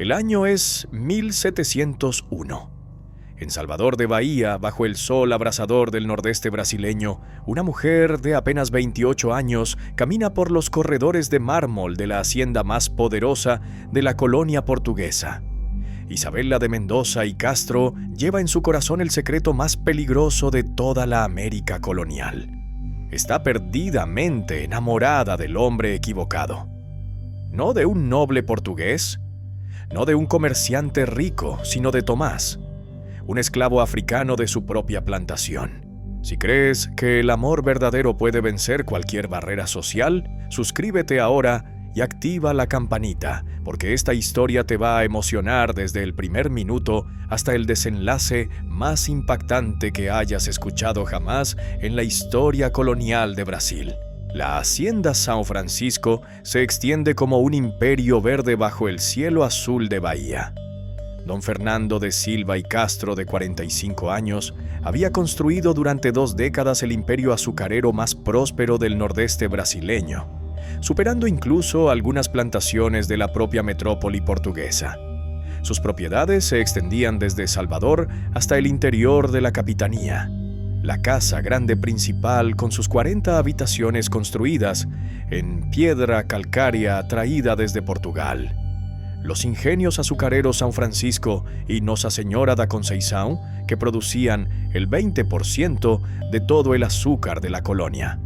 El año es 1701. En Salvador de Bahía, bajo el sol abrasador del nordeste brasileño, una mujer de apenas 28 años camina por los corredores de mármol de la hacienda más poderosa de la colonia portuguesa. Isabela de Mendoza y Castro lleva en su corazón el secreto más peligroso de toda la América colonial. Está perdidamente enamorada del hombre equivocado. No de un noble portugués, no de un comerciante rico, sino de Tomás, un esclavo africano de su propia plantación. Si crees que el amor verdadero puede vencer cualquier barrera social, suscríbete ahora y activa la campanita, porque esta historia te va a emocionar desde el primer minuto hasta el desenlace más impactante que hayas escuchado jamás en la historia colonial de Brasil. La hacienda São Francisco se extiende como un imperio verde bajo el cielo azul de Bahía. Don Fernando de Silva y Castro, de 45 años, había construido durante 2 décadas el imperio azucarero más próspero del nordeste brasileño, superando incluso algunas plantaciones de la propia metrópoli portuguesa. Sus propiedades se extendían desde Salvador hasta el interior de la capitanía. La casa grande principal, con sus 40 habitaciones construidas en piedra calcárea traída desde Portugal. Los ingenios azucareros São Francisco y Nossa Señora da Conceição, que producían el 20% de todo el azúcar de la colonia,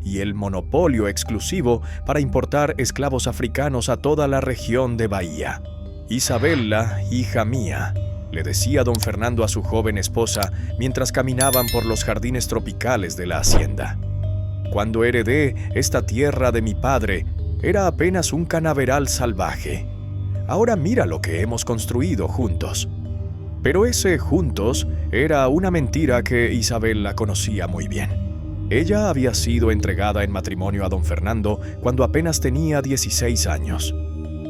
y el monopolio exclusivo para importar esclavos africanos a toda la región de Bahía. Isabela, hija mía, le decía don Fernando a su joven esposa mientras caminaban por los jardines tropicales de la hacienda. Cuando heredé esta tierra de mi padre, era apenas un canaveral salvaje. Ahora mira lo que hemos construido juntos. Pero ese juntos era una mentira que Isabela conocía muy bien. Ella había sido entregada en matrimonio a don Fernando cuando apenas tenía 16 años.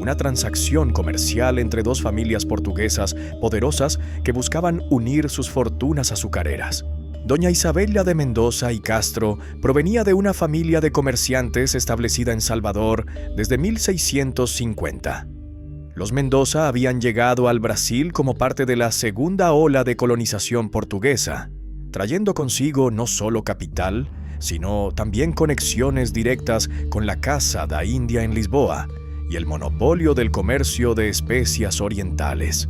Una transacción comercial entre 2 familias portuguesas poderosas que buscaban unir sus fortunas azucareras. Doña Isabela de Mendoza y Castro provenía de una familia de comerciantes establecida en Salvador desde 1650. Los Mendoza habían llegado al Brasil como parte de la segunda ola de colonización portuguesa, trayendo consigo no solo capital, sino también conexiones directas con la Casa da Índia en Lisboa y el monopolio del comercio de especias orientales.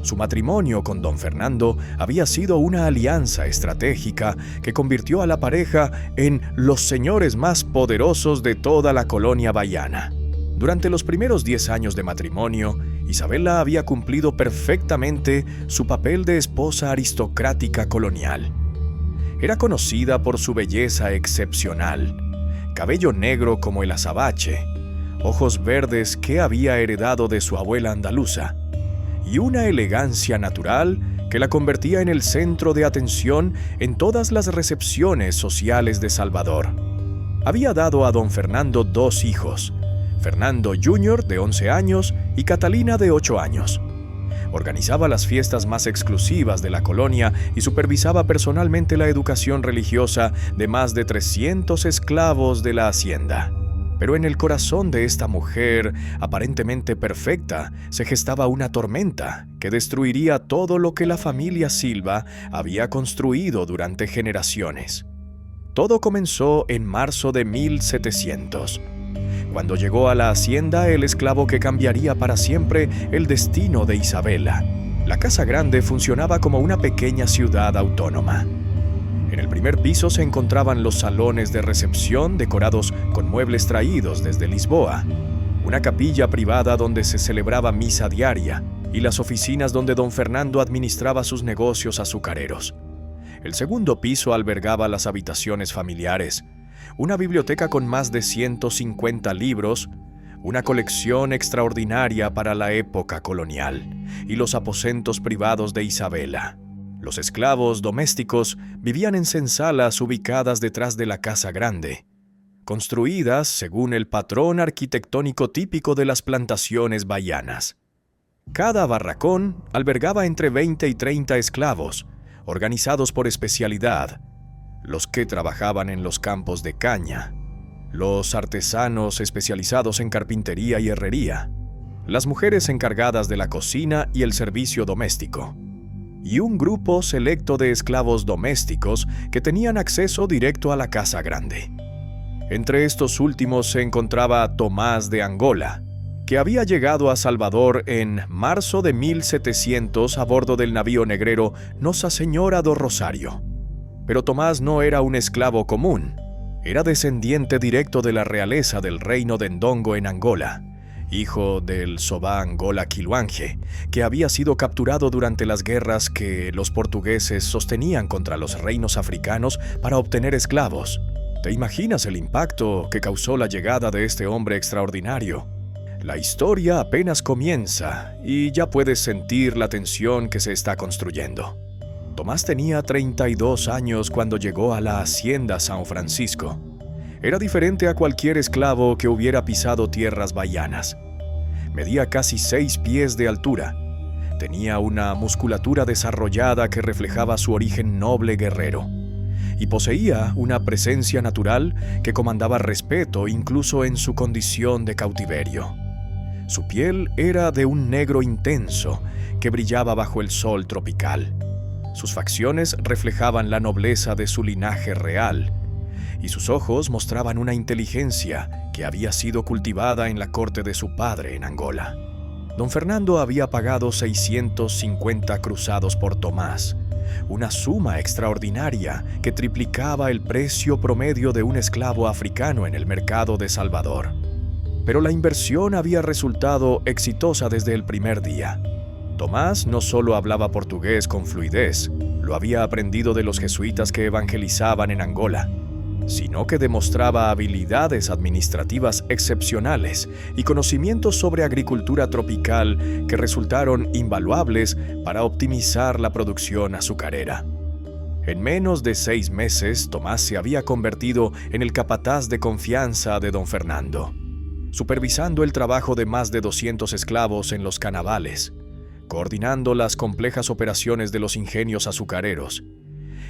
Su matrimonio con don Fernando había sido una alianza estratégica que convirtió a la pareja en los señores más poderosos de toda la colonia bahiana. Durante los primeros 10 años de matrimonio, Isabela había cumplido perfectamente su papel de esposa aristocrática colonial. Era conocida por su belleza excepcional, cabello negro como el azabache, ojos verdes que había heredado de su abuela andaluza, y una elegancia natural que la convertía en el centro de atención en todas las recepciones sociales de Salvador. Había dado a don Fernando 2 hijos, Fernando Jr., de 11 años, y Catalina, de 8 años. Organizaba las fiestas más exclusivas de la colonia y supervisaba personalmente la educación religiosa de más de 300 esclavos de la hacienda. Pero en el corazón de esta mujer, aparentemente perfecta, se gestaba una tormenta que destruiría todo lo que la familia Silva había construido durante generaciones. Todo comenzó en marzo de 1700. Cuando llegó a la hacienda el esclavo que cambiaría para siempre el destino de Isabela. La casa grande funcionaba como una pequeña ciudad autónoma. En el primer piso se encontraban los salones de recepción decorados con muebles traídos desde Lisboa, una capilla privada donde se celebraba misa diaria y las oficinas donde don Fernando administraba sus negocios azucareros. El segundo piso albergaba las habitaciones familiares, una biblioteca con más de 150 libros, una colección extraordinaria para la época colonial, y los aposentos privados de Isabela. Los esclavos domésticos vivían en sensalas ubicadas detrás de la casa grande, construidas según el patrón arquitectónico típico de las plantaciones bahianas. Cada barracón albergaba entre 20 y 30 esclavos, organizados por especialidad: los que trabajaban en los campos de caña, los artesanos especializados en carpintería y herrería, las mujeres encargadas de la cocina y el servicio doméstico, y un grupo selecto de esclavos domésticos que tenían acceso directo a la casa grande. Entre estos últimos se encontraba Tomás de Angola, que había llegado a Salvador en marzo de 1700 a bordo del navío negrero Nossa Señora do Rosário. Pero Tomás no era un esclavo común, era descendiente directo de la realeza del reino de Ndongo en Angola, hijo del Sobá Angola Quiluange, que había sido capturado durante las guerras que los portugueses sostenían contra los reinos africanos para obtener esclavos. ¿Te imaginas el impacto que causó la llegada de este hombre extraordinario? La historia apenas comienza y ya puedes sentir la tensión que se está construyendo. Tomás tenía 32 años cuando llegó a la hacienda San Francisco. Era diferente a cualquier esclavo que hubiera pisado tierras bahianas. Medía casi 6 pies de altura. Tenía una musculatura desarrollada que reflejaba su origen noble guerrero. Y poseía una presencia natural que comandaba respeto incluso en su condición de cautiverio. Su piel era de un negro intenso que brillaba bajo el sol tropical. Sus facciones reflejaban la nobleza de su linaje real, y sus ojos mostraban una inteligencia que había sido cultivada en la corte de su padre en Angola. Don Fernando había pagado 650 cruzados por Tomás, una suma extraordinaria que triplicaba el precio promedio de un esclavo africano en el mercado de Salvador. Pero la inversión había resultado exitosa desde el primer día. Tomás no solo hablaba portugués con fluidez, lo había aprendido de los jesuitas que evangelizaban en Angola, sino que demostraba habilidades administrativas excepcionales y conocimientos sobre agricultura tropical que resultaron invaluables para optimizar la producción azucarera. En menos de 6 meses, Tomás se había convertido en el capataz de confianza de don Fernando, supervisando el trabajo de más de 200 esclavos en los canavales, coordinando las complejas operaciones de los ingenios azucareros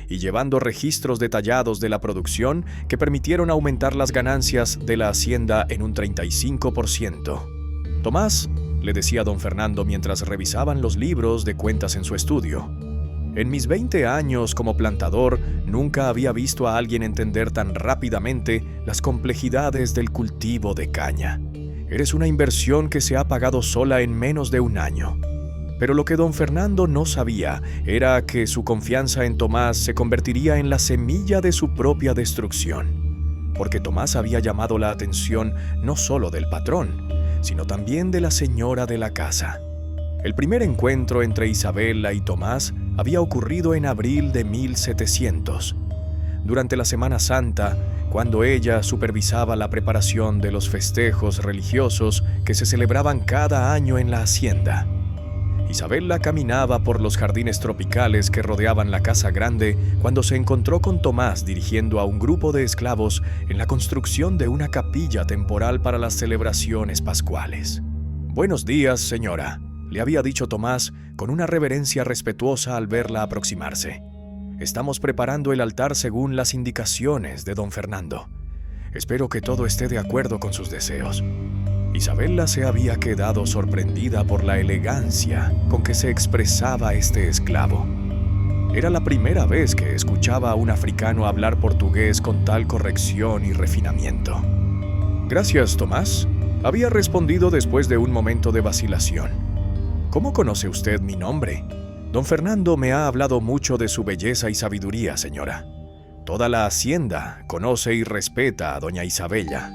y llevando registros detallados de la producción que permitieron aumentar las ganancias de la hacienda en un 35%. Tomás, le decía don Fernando mientras revisaban los libros de cuentas en su estudio, en mis 20 años como plantador nunca había visto a alguien entender tan rápidamente las complejidades del cultivo de caña. Eres una inversión que se ha pagado sola en menos de un año. Pero lo que don Fernando no sabía era que su confianza en Tomás se convertiría en la semilla de su propia destrucción, porque Tomás había llamado la atención no solo del patrón, sino también de la señora de la casa. El primer encuentro entre Isabella y Tomás había ocurrido en abril de 1700, durante la Semana Santa, cuando ella supervisaba la preparación de los festejos religiosos que se celebraban cada año en la hacienda. Isabella caminaba por los jardines tropicales que rodeaban la casa grande cuando se encontró con Tomás dirigiendo a un grupo de esclavos en la construcción de una capilla temporal para las celebraciones pascuales. «Buenos días, señora», le había dicho Tomás con una reverencia respetuosa al verla aproximarse. «Estamos preparando el altar según las indicaciones de don Fernando. Espero que todo esté de acuerdo con sus deseos». Isabella se había quedado sorprendida por la elegancia con que se expresaba este esclavo. Era la primera vez que escuchaba a un africano hablar portugués con tal corrección y refinamiento. «Gracias, Tomás», había respondido después de un momento de vacilación. «¿Cómo conoce usted mi nombre? Don Fernando me ha hablado mucho de su belleza y sabiduría, señora. Toda la hacienda conoce y respeta a doña Isabella».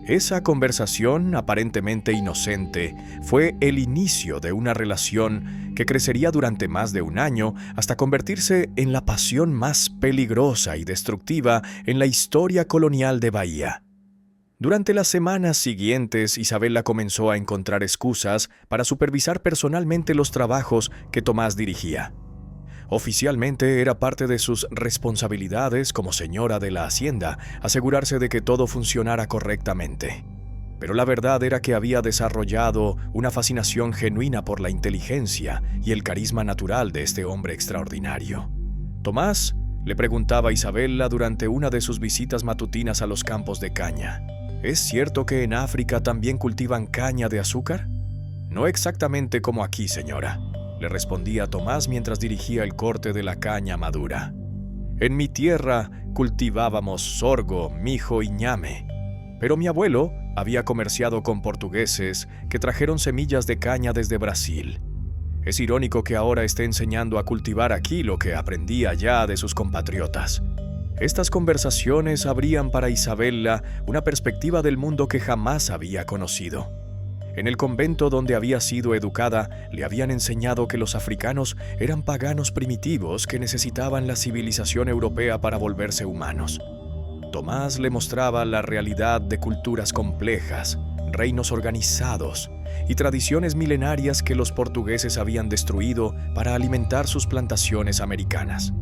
Esa conversación, aparentemente inocente, fue el inicio de una relación que crecería durante más de un año hasta convertirse en la pasión más peligrosa y destructiva en la historia colonial de Bahía. Durante las semanas siguientes, Isabella comenzó a encontrar excusas para supervisar personalmente los trabajos que Tomás dirigía. Oficialmente era parte de sus responsabilidades como señora de la hacienda asegurarse de que todo funcionara correctamente. Pero la verdad era que había desarrollado una fascinación genuina por la inteligencia y el carisma natural de este hombre extraordinario. «Tomás», le preguntaba a Isabella durante una de sus visitas matutinas a los campos de caña, «¿es cierto que en África también cultivan caña de azúcar?» No exactamente como aquí, señora, le respondía Tomás mientras dirigía el corte de la caña madura. En mi tierra cultivábamos sorgo, mijo y ñame, pero mi abuelo había comerciado con portugueses que trajeron semillas de caña desde Brasil. Es irónico que ahora esté enseñando a cultivar aquí lo que aprendí allá de sus compatriotas. Estas conversaciones abrían para Isabella una perspectiva del mundo que jamás había conocido. En el convento donde había sido educada, le habían enseñado que los africanos eran paganos primitivos que necesitaban la civilización europea para volverse humanos. Tomás le mostraba la realidad de culturas complejas, reinos organizados y tradiciones milenarias que los portugueses habían destruido para alimentar sus plantaciones americanas.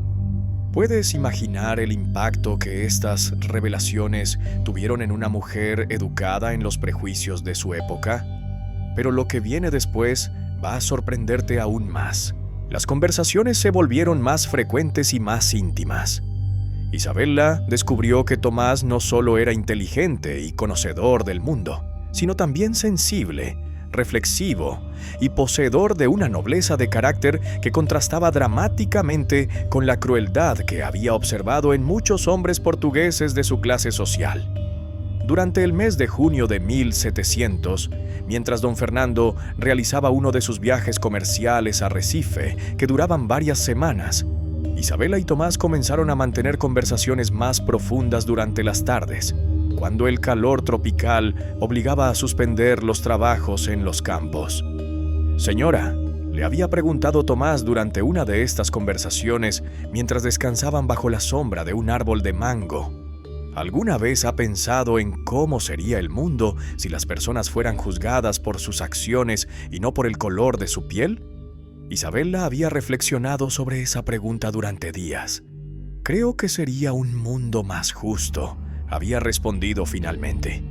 ¿Puedes imaginar el impacto que estas revelaciones tuvieron en una mujer educada en los prejuicios de su época? Pero lo que viene después va a sorprenderte aún más. Las conversaciones se volvieron más frecuentes y más íntimas. Isabella descubrió que Tomás no solo era inteligente y conocedor del mundo, sino también sensible, reflexivo y poseedor de una nobleza de carácter que contrastaba dramáticamente con la crueldad que había observado en muchos hombres portugueses de su clase social. Durante el mes de junio de 1700, mientras don Fernando realizaba uno de sus viajes comerciales a Recife, que duraban varias semanas, Isabella y Tomás comenzaron a mantener conversaciones más profundas durante las tardes, cuando el calor tropical obligaba a suspender los trabajos en los campos. «Señora», le había preguntado Tomás durante una de estas conversaciones mientras descansaban bajo la sombra de un árbol de mango, ¿alguna vez ha pensado en cómo sería el mundo si las personas fueran juzgadas por sus acciones y no por el color de su piel? Isabella había reflexionado sobre esa pregunta durante días. «Creo que sería un mundo más justo», había respondido finalmente.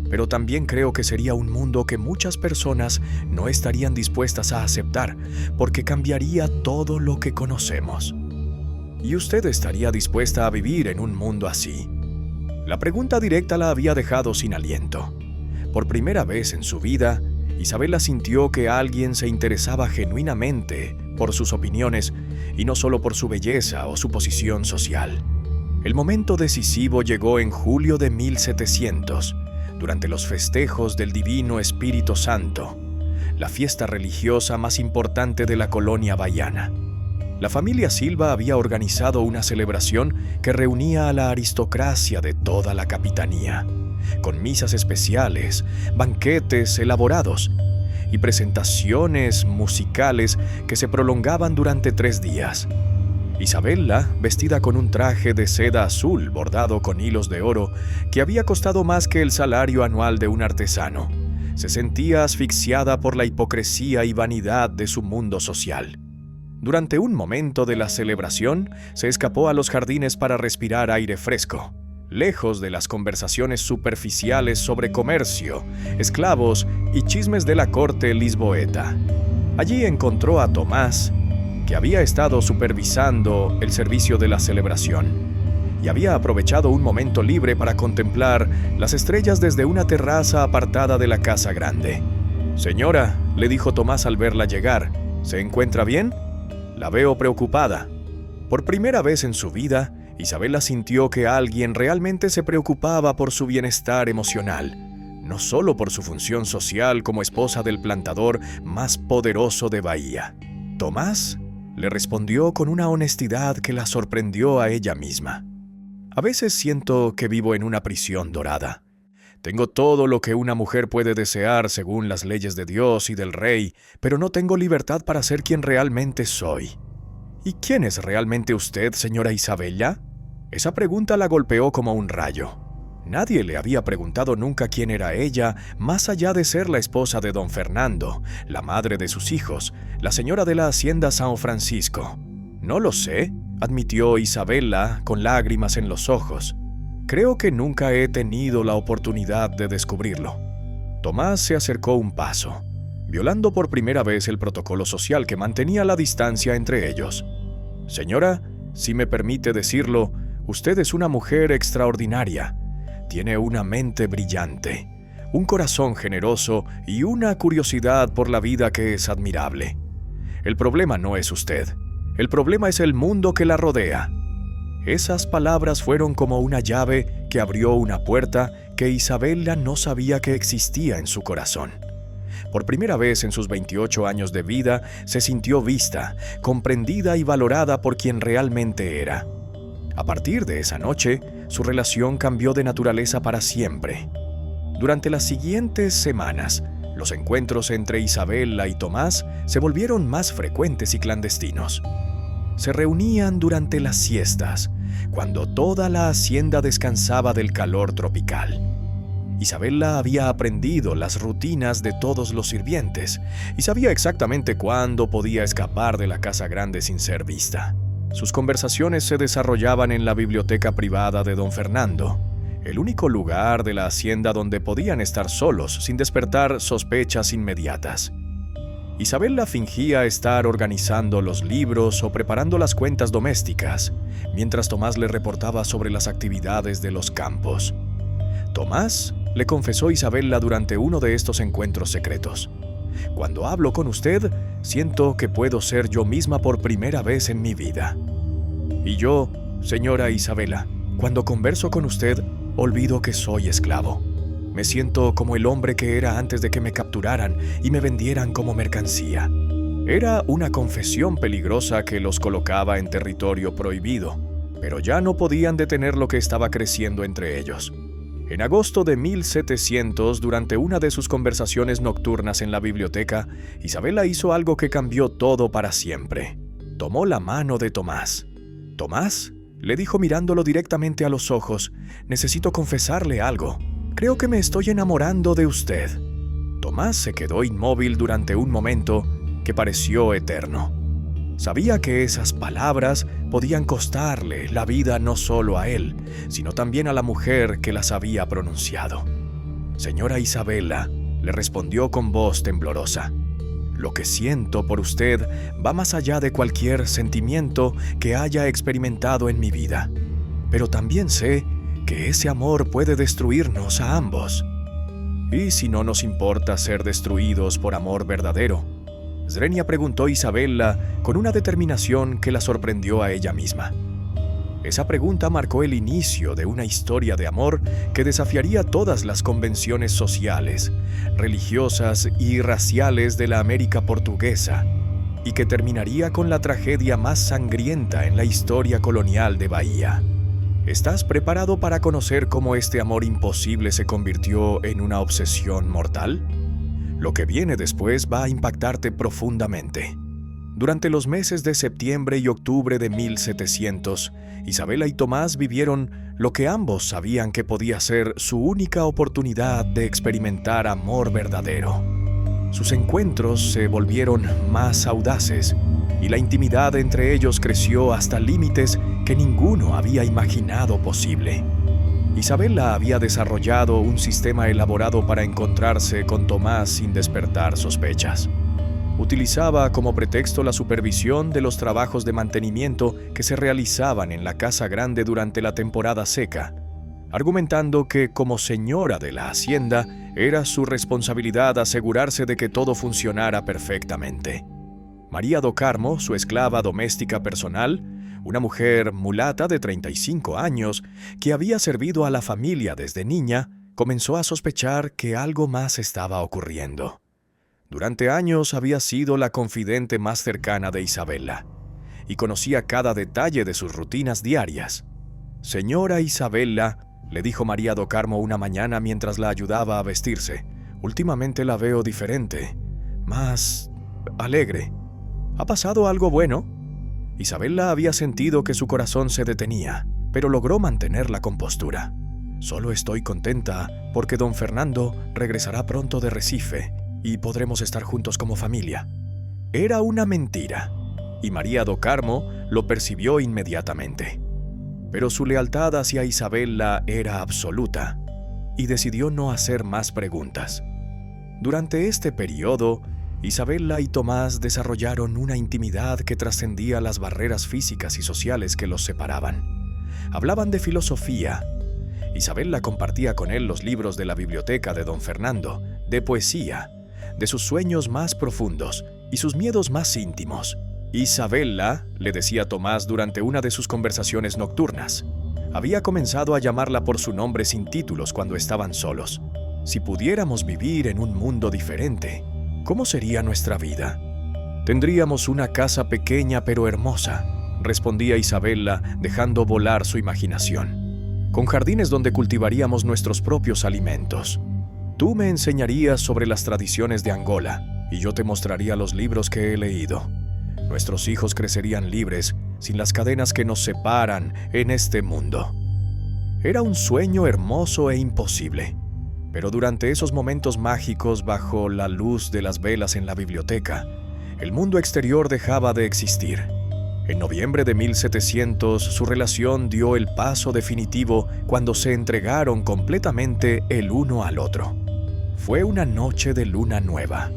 «Pero también creo que sería un mundo que muchas personas no estarían dispuestas a aceptar, porque cambiaría todo lo que conocemos. ¿Y usted estaría dispuesta a vivir en un mundo así?». La pregunta directa la había dejado sin aliento. Por primera vez en su vida, Isabella sintió que alguien se interesaba genuinamente por sus opiniones y no solo por su belleza o su posición social. El momento decisivo llegó en julio de 1700, durante los festejos del Divino Espíritu Santo, la fiesta religiosa más importante de la colonia bahiana. La familia Silva había organizado una celebración que reunía a la aristocracia de toda la capitanía, con misas especiales, banquetes elaborados y presentaciones musicales que se prolongaban durante 3 días. Isabella, vestida con un traje de seda azul bordado con hilos de oro que había costado más que el salario anual de un artesano, se sentía asfixiada por la hipocresía y vanidad de su mundo social. Durante un momento de la celebración, se escapó a los jardines para respirar aire fresco, lejos de las conversaciones superficiales sobre comercio, esclavos y chismes de la corte lisboeta. Allí encontró a Tomás, que había estado supervisando el servicio de la celebración y había aprovechado un momento libre para contemplar las estrellas desde una terraza apartada de la casa grande. «Señora», le dijo Tomás al verla llegar, «¿se encuentra bien? La veo preocupada». Por primera vez en su vida, Isabella sintió que alguien realmente se preocupaba por su bienestar emocional, no solo por su función social como esposa del plantador más poderoso de Bahía. Tomás le respondió con una honestidad que la sorprendió a ella misma. «A veces siento que vivo en una prisión dorada. Tengo todo lo que una mujer puede desear según las leyes de Dios y del rey, pero no tengo libertad para ser quien realmente soy». «¿Y quién es realmente usted, señora Isabella?». Esa pregunta la golpeó como un rayo. Nadie le había preguntado nunca quién era ella, más allá de ser la esposa de don Fernando, la madre de sus hijos, la señora de la hacienda São Francisco. «No lo sé», admitió Isabella con lágrimas en los ojos. «Creo que nunca he tenido la oportunidad de descubrirlo». Tomás se acercó un paso, violando por primera vez el protocolo social que mantenía la distancia entre ellos. «Señora, si me permite decirlo, usted es una mujer extraordinaria. Tiene una mente brillante, un corazón generoso y una curiosidad por la vida que es admirable. El problema no es usted. El problema es el mundo que la rodea. Esas palabras fueron como una llave que abrió una puerta que Isabella no sabía que existía en su corazón. Por primera vez en sus 28 años de vida, se sintió vista, comprendida y valorada por quien realmente era. A partir de esa noche, su relación cambió de naturaleza para siempre. Durante las siguientes semanas, los encuentros entre Isabella y Tomás se volvieron más frecuentes y clandestinos. Se reunían durante las siestas, cuando toda la hacienda descansaba del calor tropical. Isabella había aprendido las rutinas de todos los sirvientes y sabía exactamente cuándo podía escapar de la casa grande sin ser vista. Sus conversaciones se desarrollaban en la biblioteca privada de don Fernando, el único lugar de la hacienda donde podían estar solos sin despertar sospechas inmediatas. Isabella fingía estar organizando los libros o preparando las cuentas domésticas, mientras Tomás le reportaba sobre las actividades de los campos. Tomás le confesó a Isabella durante uno de estos encuentros secretos: «Cuando hablo con usted, siento que puedo ser yo misma por primera vez en mi vida. Y yo, señora Isabella, cuando converso con usted, olvido que soy esclavo. Me siento como el hombre que era antes de que me capturaran y me vendieran como mercancía». Era una confesión peligrosa que los colocaba en territorio prohibido, pero ya no podían detener lo que estaba creciendo entre ellos. En agosto de 1700, durante una de sus conversaciones nocturnas en la biblioteca, Isabella hizo algo que cambió todo para siempre. Tomó la mano de Tomás. «Tomás», le dijo mirándolo directamente a los ojos, «necesito confesarle algo. Creo que me estoy enamorando de usted». Tomás se quedó inmóvil durante un momento que pareció eterno. Sabía que esas palabras podían costarle la vida no solo a él, sino también a la mujer que las había pronunciado. «Señora Isabella», le respondió con voz temblorosa, «lo que siento por usted va más allá de cualquier sentimiento que haya experimentado en mi vida. Pero también sé que ese amor puede destruirnos a ambos. ¿Y si no nos importa ser destruidos por amor verdadero?», Zrenia preguntó Isabella con una determinación que la sorprendió a ella misma. Esa pregunta marcó el inicio de una historia de amor que desafiaría todas las convenciones sociales, religiosas y raciales de la América portuguesa, y que terminaría con la tragedia más sangrienta en la historia colonial de Bahía. ¿Estás preparado para conocer cómo este amor imposible se convirtió en una obsesión mortal? Lo que viene después va a impactarte profundamente. Durante los meses de septiembre y octubre de 1700, Isabella y Tomás vivieron lo que ambos sabían que podía ser su única oportunidad de experimentar amor verdadero. Sus encuentros se volvieron más audaces y la intimidad entre ellos creció hasta límites que ninguno había imaginado posible. Isabella había desarrollado un sistema elaborado para encontrarse con Tomás sin despertar sospechas. Utilizaba como pretexto la supervisión de los trabajos de mantenimiento que se realizaban en la casa grande durante la temporada seca, argumentando que como señora de la hacienda era su responsabilidad asegurarse de que todo funcionara perfectamente. María do Carmo, su esclava doméstica personal, una mujer mulata de 35 años que había servido a la familia desde niña, comenzó a sospechar que algo más estaba ocurriendo. Durante años había sido la confidente más cercana de Isabella y conocía cada detalle de sus rutinas diarias. «Señora Isabella», le dijo María do Carmo una mañana mientras la ayudaba a vestirse, «últimamente la veo diferente, más alegre. ¿Ha pasado algo bueno?». Isabella había sentido que su corazón se detenía, pero logró mantener la compostura. «Solo estoy contenta porque don Fernando regresará pronto de Recife y podremos estar juntos como familia». Era una mentira, y María do Carmo lo percibió inmediatamente. Pero su lealtad hacia Isabella era absoluta, y decidió no hacer más preguntas. Durante este periodo, Isabella y Tomás desarrollaron una intimidad que trascendía las barreras físicas y sociales que los separaban. Hablaban de filosofía. Isabella compartía con él los libros de la biblioteca de don Fernando, de poesía, de sus sueños más profundos y sus miedos más íntimos. Isabella, le decía Tomás durante una de sus conversaciones nocturnas, había comenzado a llamarla por su nombre sin títulos cuando estaban solos. Si pudiéramos vivir en un mundo diferente, ¿cómo sería nuestra vida? Tendríamos una casa pequeña pero hermosa, respondía Isabella, dejando volar su imaginación, con jardines donde cultivaríamos nuestros propios alimentos. Tú me enseñarías sobre las tradiciones de Angola y yo te mostraría los libros que he leído. Nuestros hijos crecerían libres, sin las cadenas que nos separan en este mundo. Era un sueño hermoso e imposible, pero durante esos momentos mágicos bajo la luz de las velas en la biblioteca, el mundo exterior dejaba de existir. En noviembre de 1700, su relación dio el paso definitivo cuando se entregaron completamente el uno al otro. Fue una noche de luna nueva,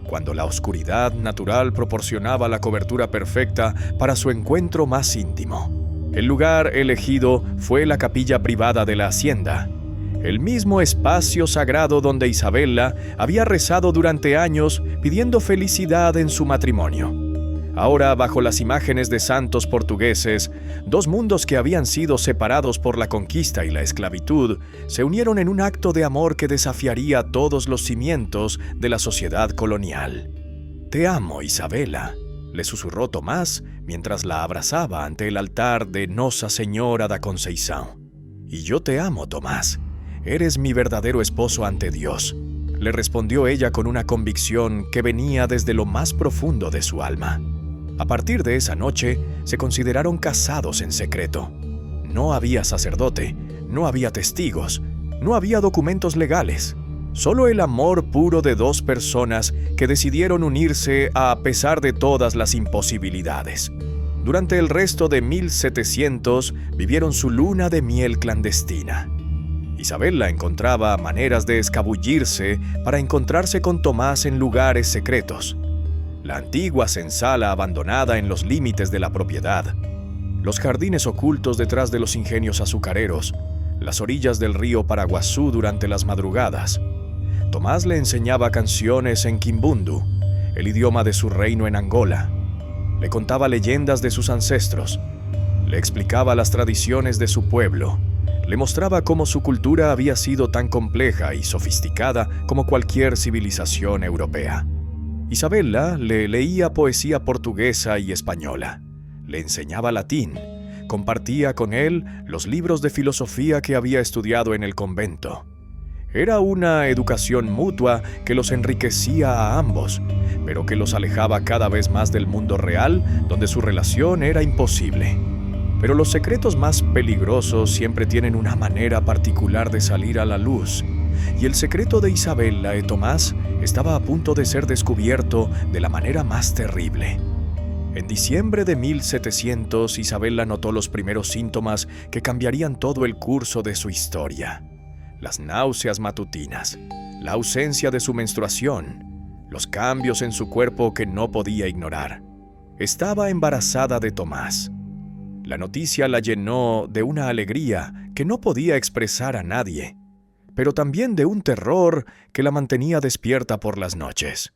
cuando la oscuridad natural proporcionaba la cobertura perfecta para su encuentro más íntimo. El lugar elegido fue la capilla privada de la hacienda, el mismo espacio sagrado donde Isabella había rezado durante años pidiendo felicidad en su matrimonio. Ahora, bajo las imágenes de santos portugueses, dos mundos que habían sido separados por la conquista y la esclavitud se unieron en un acto de amor que desafiaría todos los cimientos de la sociedad colonial. «Te amo, Isabella», le susurró Tomás mientras la abrazaba ante el altar de Nossa Señora da Conceição. «Y yo te amo, Tomás. Eres mi verdadero esposo ante Dios», le respondió ella con una convicción que venía desde lo más profundo de su alma. A partir de esa noche, se consideraron casados en secreto. No había sacerdote, no había testigos, no había documentos legales. Solo el amor puro de dos personas que decidieron unirse a pesar de todas las imposibilidades. Durante el resto de 1700, vivieron su luna de miel clandestina. Isabella encontraba maneras de escabullirse para encontrarse con Tomás en lugares secretos. La antigua senzala abandonada en los límites de la propiedad, los jardines ocultos detrás de los ingenios azucareros, las orillas del río Paraguazú durante las madrugadas. Tomás le enseñaba canciones en Kimbundu, el idioma de su reino en Angola. Le contaba leyendas de sus ancestros, le explicaba las tradiciones de su pueblo, le mostraba cómo su cultura había sido tan compleja y sofisticada como cualquier civilización europea. Isabella le leía poesía portuguesa y española, le enseñaba latín, compartía con él los libros de filosofía que había estudiado en el convento. Era una educación mutua que los enriquecía a ambos, pero que los alejaba cada vez más del mundo real, donde su relación era imposible. Pero los secretos más peligrosos siempre tienen una manera particular de salir a la luz, y el secreto de Isabella y Tomás estaba a punto de ser descubierto de la manera más terrible. En diciembre de 1700, Isabella notó los primeros síntomas que cambiarían todo el curso de su historia. Las náuseas matutinas, la ausencia de su menstruación, los cambios en su cuerpo que no podía ignorar. Estaba embarazada de Tomás. La noticia la llenó de una alegría que no podía expresar a nadie, pero también de un terror que la mantenía despierta por las noches.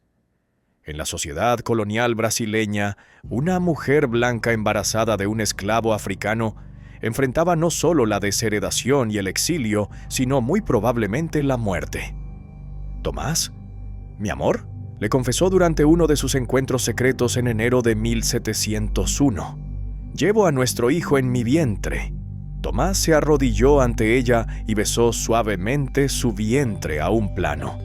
En la sociedad colonial brasileña, una mujer blanca embarazada de un esclavo africano enfrentaba no solo la desheredación y el exilio, sino muy probablemente la muerte. «Tomás, mi amor», le confesó durante uno de sus encuentros secretos en enero de 1701. «Llevo a nuestro hijo en mi vientre». Tomás se arrodilló ante ella y besó suavemente su vientre a un plano.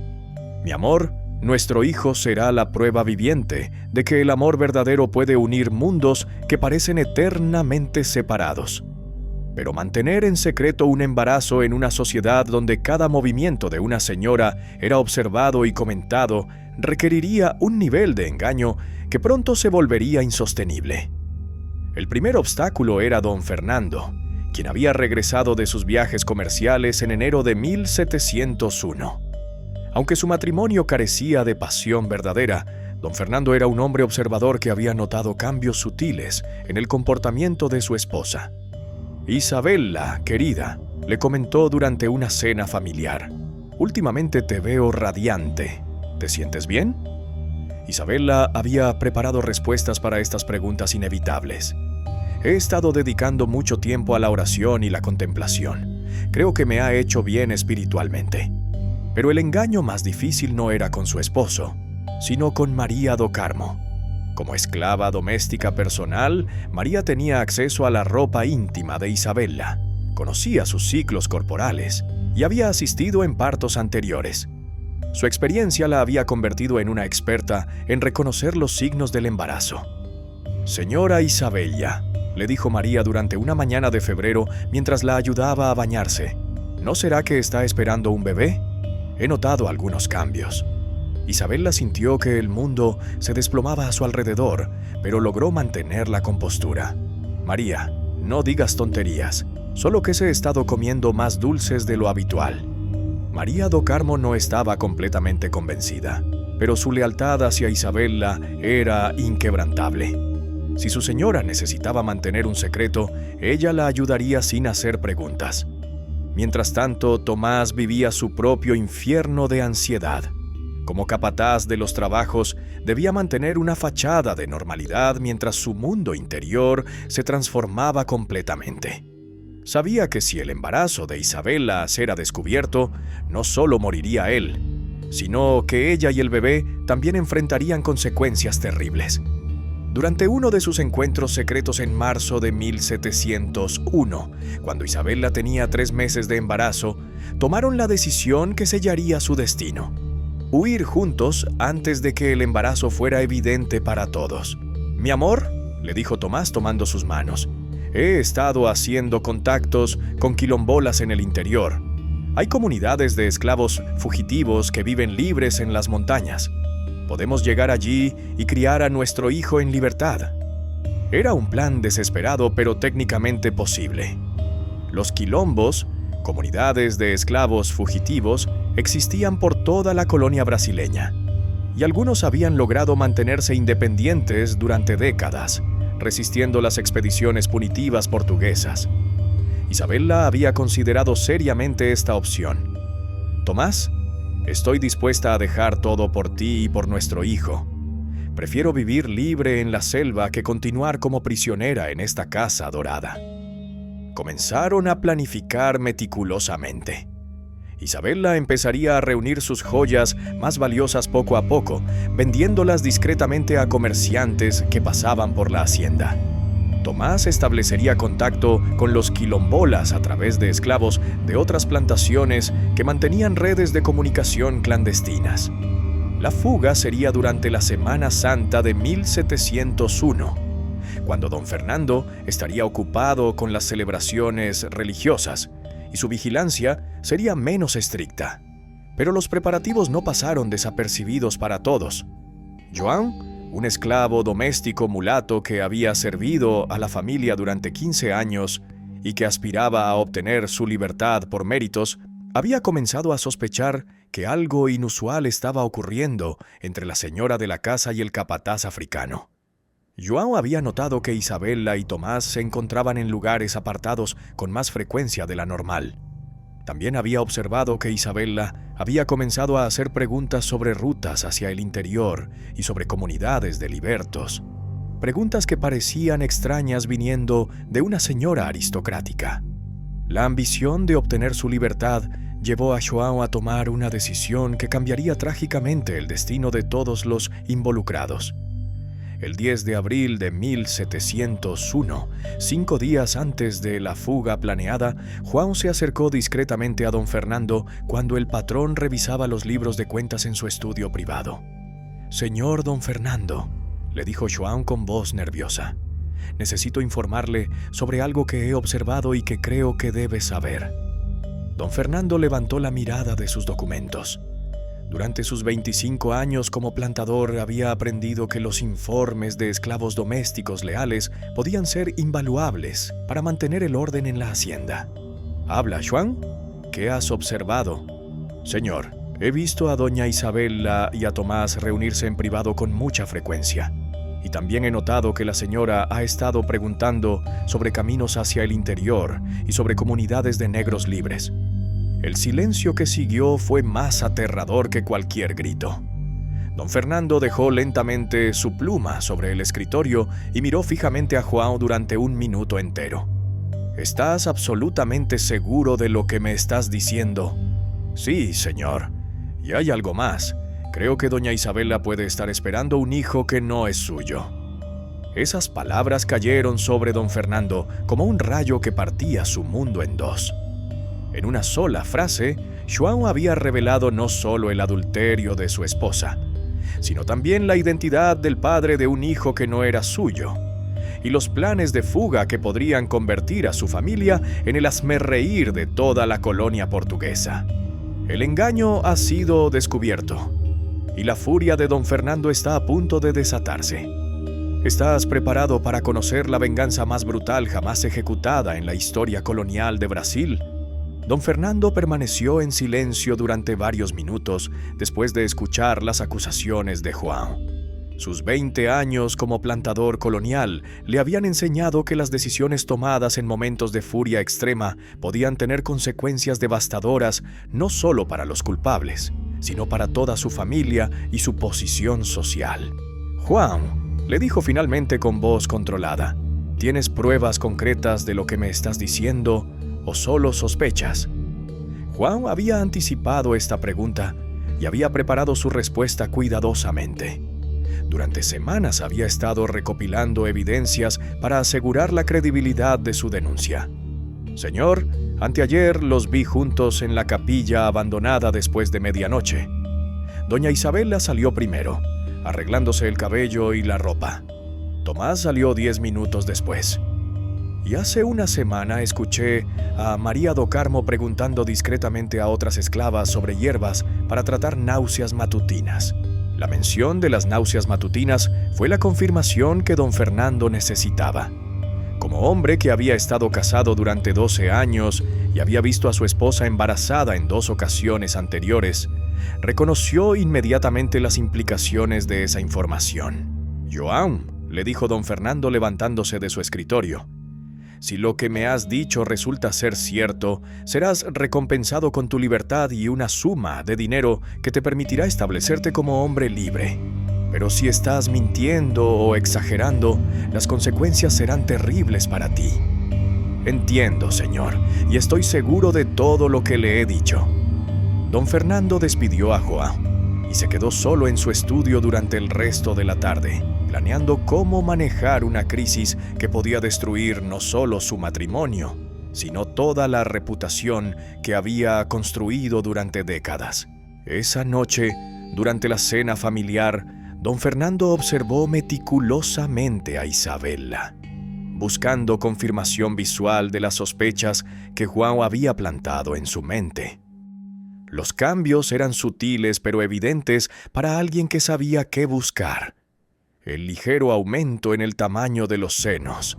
«Mi amor, nuestro hijo será la prueba viviente de que el amor verdadero puede unir mundos que parecen eternamente separados. Pero mantener en secreto un embarazo en una sociedad donde cada movimiento de una señora era observado y comentado requeriría un nivel de engaño que pronto se volvería insostenible. El primer obstáculo era don Fernando, quien había regresado de sus viajes comerciales en enero de 1701. Aunque su matrimonio carecía de pasión verdadera, don Fernando era un hombre observador que había notado cambios sutiles en el comportamiento de su esposa. «Isabella, querida», le comentó durante una cena familiar. «Últimamente te veo radiante. ¿Te sientes bien?» Isabella había preparado respuestas para estas preguntas inevitables. «He estado dedicando mucho tiempo a la oración y la contemplación. Creo que me ha hecho bien espiritualmente». Pero el engaño más difícil no era con su esposo, sino con María do Carmo. Como esclava doméstica personal, María tenía acceso a la ropa íntima de Isabella, conocía sus ciclos corporales y había asistido en partos anteriores. Su experiencia la había convertido en una experta en reconocer los signos del embarazo. «Señora Isabella», le dijo María durante una mañana de febrero mientras la ayudaba a bañarse, «¿no será que está esperando un bebé? He notado algunos cambios». Isabella sintió que el mundo se desplomaba a su alrededor, pero logró mantener la compostura. «María, no digas tonterías, solo que he estado comiendo más dulces de lo habitual». María do Carmo no estaba completamente convencida, pero su lealtad hacia Isabella era inquebrantable. Si su señora necesitaba mantener un secreto, ella la ayudaría sin hacer preguntas. Mientras tanto, Tomás vivía su propio infierno de ansiedad. Como capataz de los trabajos, debía mantener una fachada de normalidad mientras su mundo interior se transformaba completamente. Sabía que si el embarazo de Isabella era descubierto, no solo moriría él, sino que ella y el bebé también enfrentarían consecuencias terribles. Durante uno de sus encuentros secretos en marzo de 1701, cuando Isabella tenía 3 meses de embarazo, tomaron la decisión que sellaría su destino: huir juntos antes de que el embarazo fuera evidente para todos. «Mi amor», le dijo Tomás tomando sus manos, «he estado haciendo contactos con quilombolas en el interior. Hay comunidades de esclavos fugitivos que viven libres en las montañas. Podemos llegar allí y criar a nuestro hijo en libertad». Era un plan desesperado, pero técnicamente posible. Los quilombos, comunidades de esclavos fugitivos, existían por toda la colonia brasileña, y algunos habían logrado mantenerse independientes durante décadas, resistiendo las expediciones punitivas portuguesas. Isabella había considerado seriamente esta opción. «Tomás, estoy dispuesta a dejar todo por ti y por nuestro hijo. Prefiero vivir libre en la selva que continuar como prisionera en esta casa dorada». Comenzaron a planificar meticulosamente. Isabella empezaría a reunir sus joyas más valiosas poco a poco, vendiéndolas discretamente a comerciantes que pasaban por la hacienda. Tomás establecería contacto con los quilombolas a través de esclavos de otras plantaciones que mantenían redes de comunicación clandestinas. La fuga sería durante la Semana Santa de 1701, cuando don Fernando estaría ocupado con las celebraciones religiosas y su vigilancia sería menos estricta. Pero los preparativos no pasaron desapercibidos para todos. João, un esclavo doméstico mulato que había servido a la familia durante 15 años y que aspiraba a obtener su libertad por méritos, había comenzado a sospechar que algo inusual estaba ocurriendo entre la señora de la casa y el capataz africano. João había notado que Isabella y Tomás se encontraban en lugares apartados con más frecuencia de la normal. También había observado que Isabella había comenzado a hacer preguntas sobre rutas hacia el interior y sobre comunidades de libertos. Preguntas que parecían extrañas viniendo de una señora aristocrática. La ambición de obtener su libertad llevó a João a tomar una decisión que cambiaría trágicamente el destino de todos los involucrados. El 10 de abril de 1701, 5 días antes de la fuga planeada, João se acercó discretamente a don Fernando cuando el patrón revisaba los libros de cuentas en su estudio privado. «Señor don Fernando», le dijo João con voz nerviosa, «necesito informarle sobre algo que he observado y que creo que debe saber». Don Fernando levantó la mirada de sus documentos. Durante sus 25 años como plantador había aprendido que los informes de esclavos domésticos leales podían ser invaluables para mantener el orden en la hacienda. «Habla, João. ¿Qué has observado?» «Señor, he visto a doña Isabella y a Tomás reunirse en privado con mucha frecuencia. Y también he notado que la señora ha estado preguntando sobre caminos hacia el interior y sobre comunidades de negros libres. El silencio que siguió fue más aterrador que cualquier grito. Don Fernando dejó lentamente su pluma sobre el escritorio y miró fijamente a João durante 1 minuto entero. ¿Estás absolutamente seguro de lo que me estás diciendo? Sí, señor. Y hay algo más. Creo que doña Isabela puede estar esperando un hijo que no es suyo. Esas palabras cayeron sobre don Fernando como un rayo que partía su mundo en dos. En una sola frase, João había revelado no solo el adulterio de su esposa, sino también la identidad del padre de un hijo que no era suyo, y los planes de fuga que podrían convertir a su familia en el hazmerreír de toda la colonia portuguesa. El engaño ha sido descubierto, y la furia de don Fernando está a punto de desatarse. ¿Estás preparado para conocer la venganza más brutal jamás ejecutada en la historia colonial de Brasil? Don Fernando permaneció en silencio durante varios minutos después de escuchar las acusaciones de João. Sus 20 años como plantador colonial le habían enseñado que las decisiones tomadas en momentos de furia extrema podían tener consecuencias devastadoras no solo para los culpables, sino para toda su familia y su posición social. «João», le dijo finalmente con voz controlada, «¿tienes pruebas concretas de lo que me estás diciendo o solo sospechas?» João había anticipado esta pregunta y había preparado su respuesta cuidadosamente. Durante semanas había estado recopilando evidencias para asegurar la credibilidad de su denuncia. «Señor, anteayer los vi juntos en la capilla abandonada después de medianoche. Doña Isabela salió primero, arreglándose el cabello y la ropa. Tomás salió 10 minutos después. Y hace una semana escuché a María do Carmo preguntando discretamente a otras esclavas sobre hierbas para tratar náuseas matutinas. La mención de las náuseas matutinas fue la confirmación que don Fernando necesitaba. Como hombre que había estado casado durante 12 años y había visto a su esposa embarazada en 2 ocasiones anteriores, reconoció inmediatamente las implicaciones de esa información. «João», le dijo don Fernando levantándose de su escritorio, «si lo que me has dicho resulta ser cierto, serás recompensado con tu libertad y una suma de dinero que te permitirá establecerte como hombre libre. Pero si estás mintiendo o exagerando, las consecuencias serán terribles para ti». «Entiendo, señor, y estoy seguro de todo lo que le he dicho». Don Fernando despidió a João y se quedó solo en su estudio durante el resto de la tarde, planeando cómo manejar una crisis que podía destruir no solo su matrimonio, sino toda la reputación que había construido durante décadas. Esa noche, durante la cena familiar, don Fernando observó meticulosamente a Isabela, buscando confirmación visual de las sospechas que João había plantado en su mente. Los cambios eran sutiles pero evidentes para alguien que sabía qué buscar. El ligero aumento en el tamaño de los senos,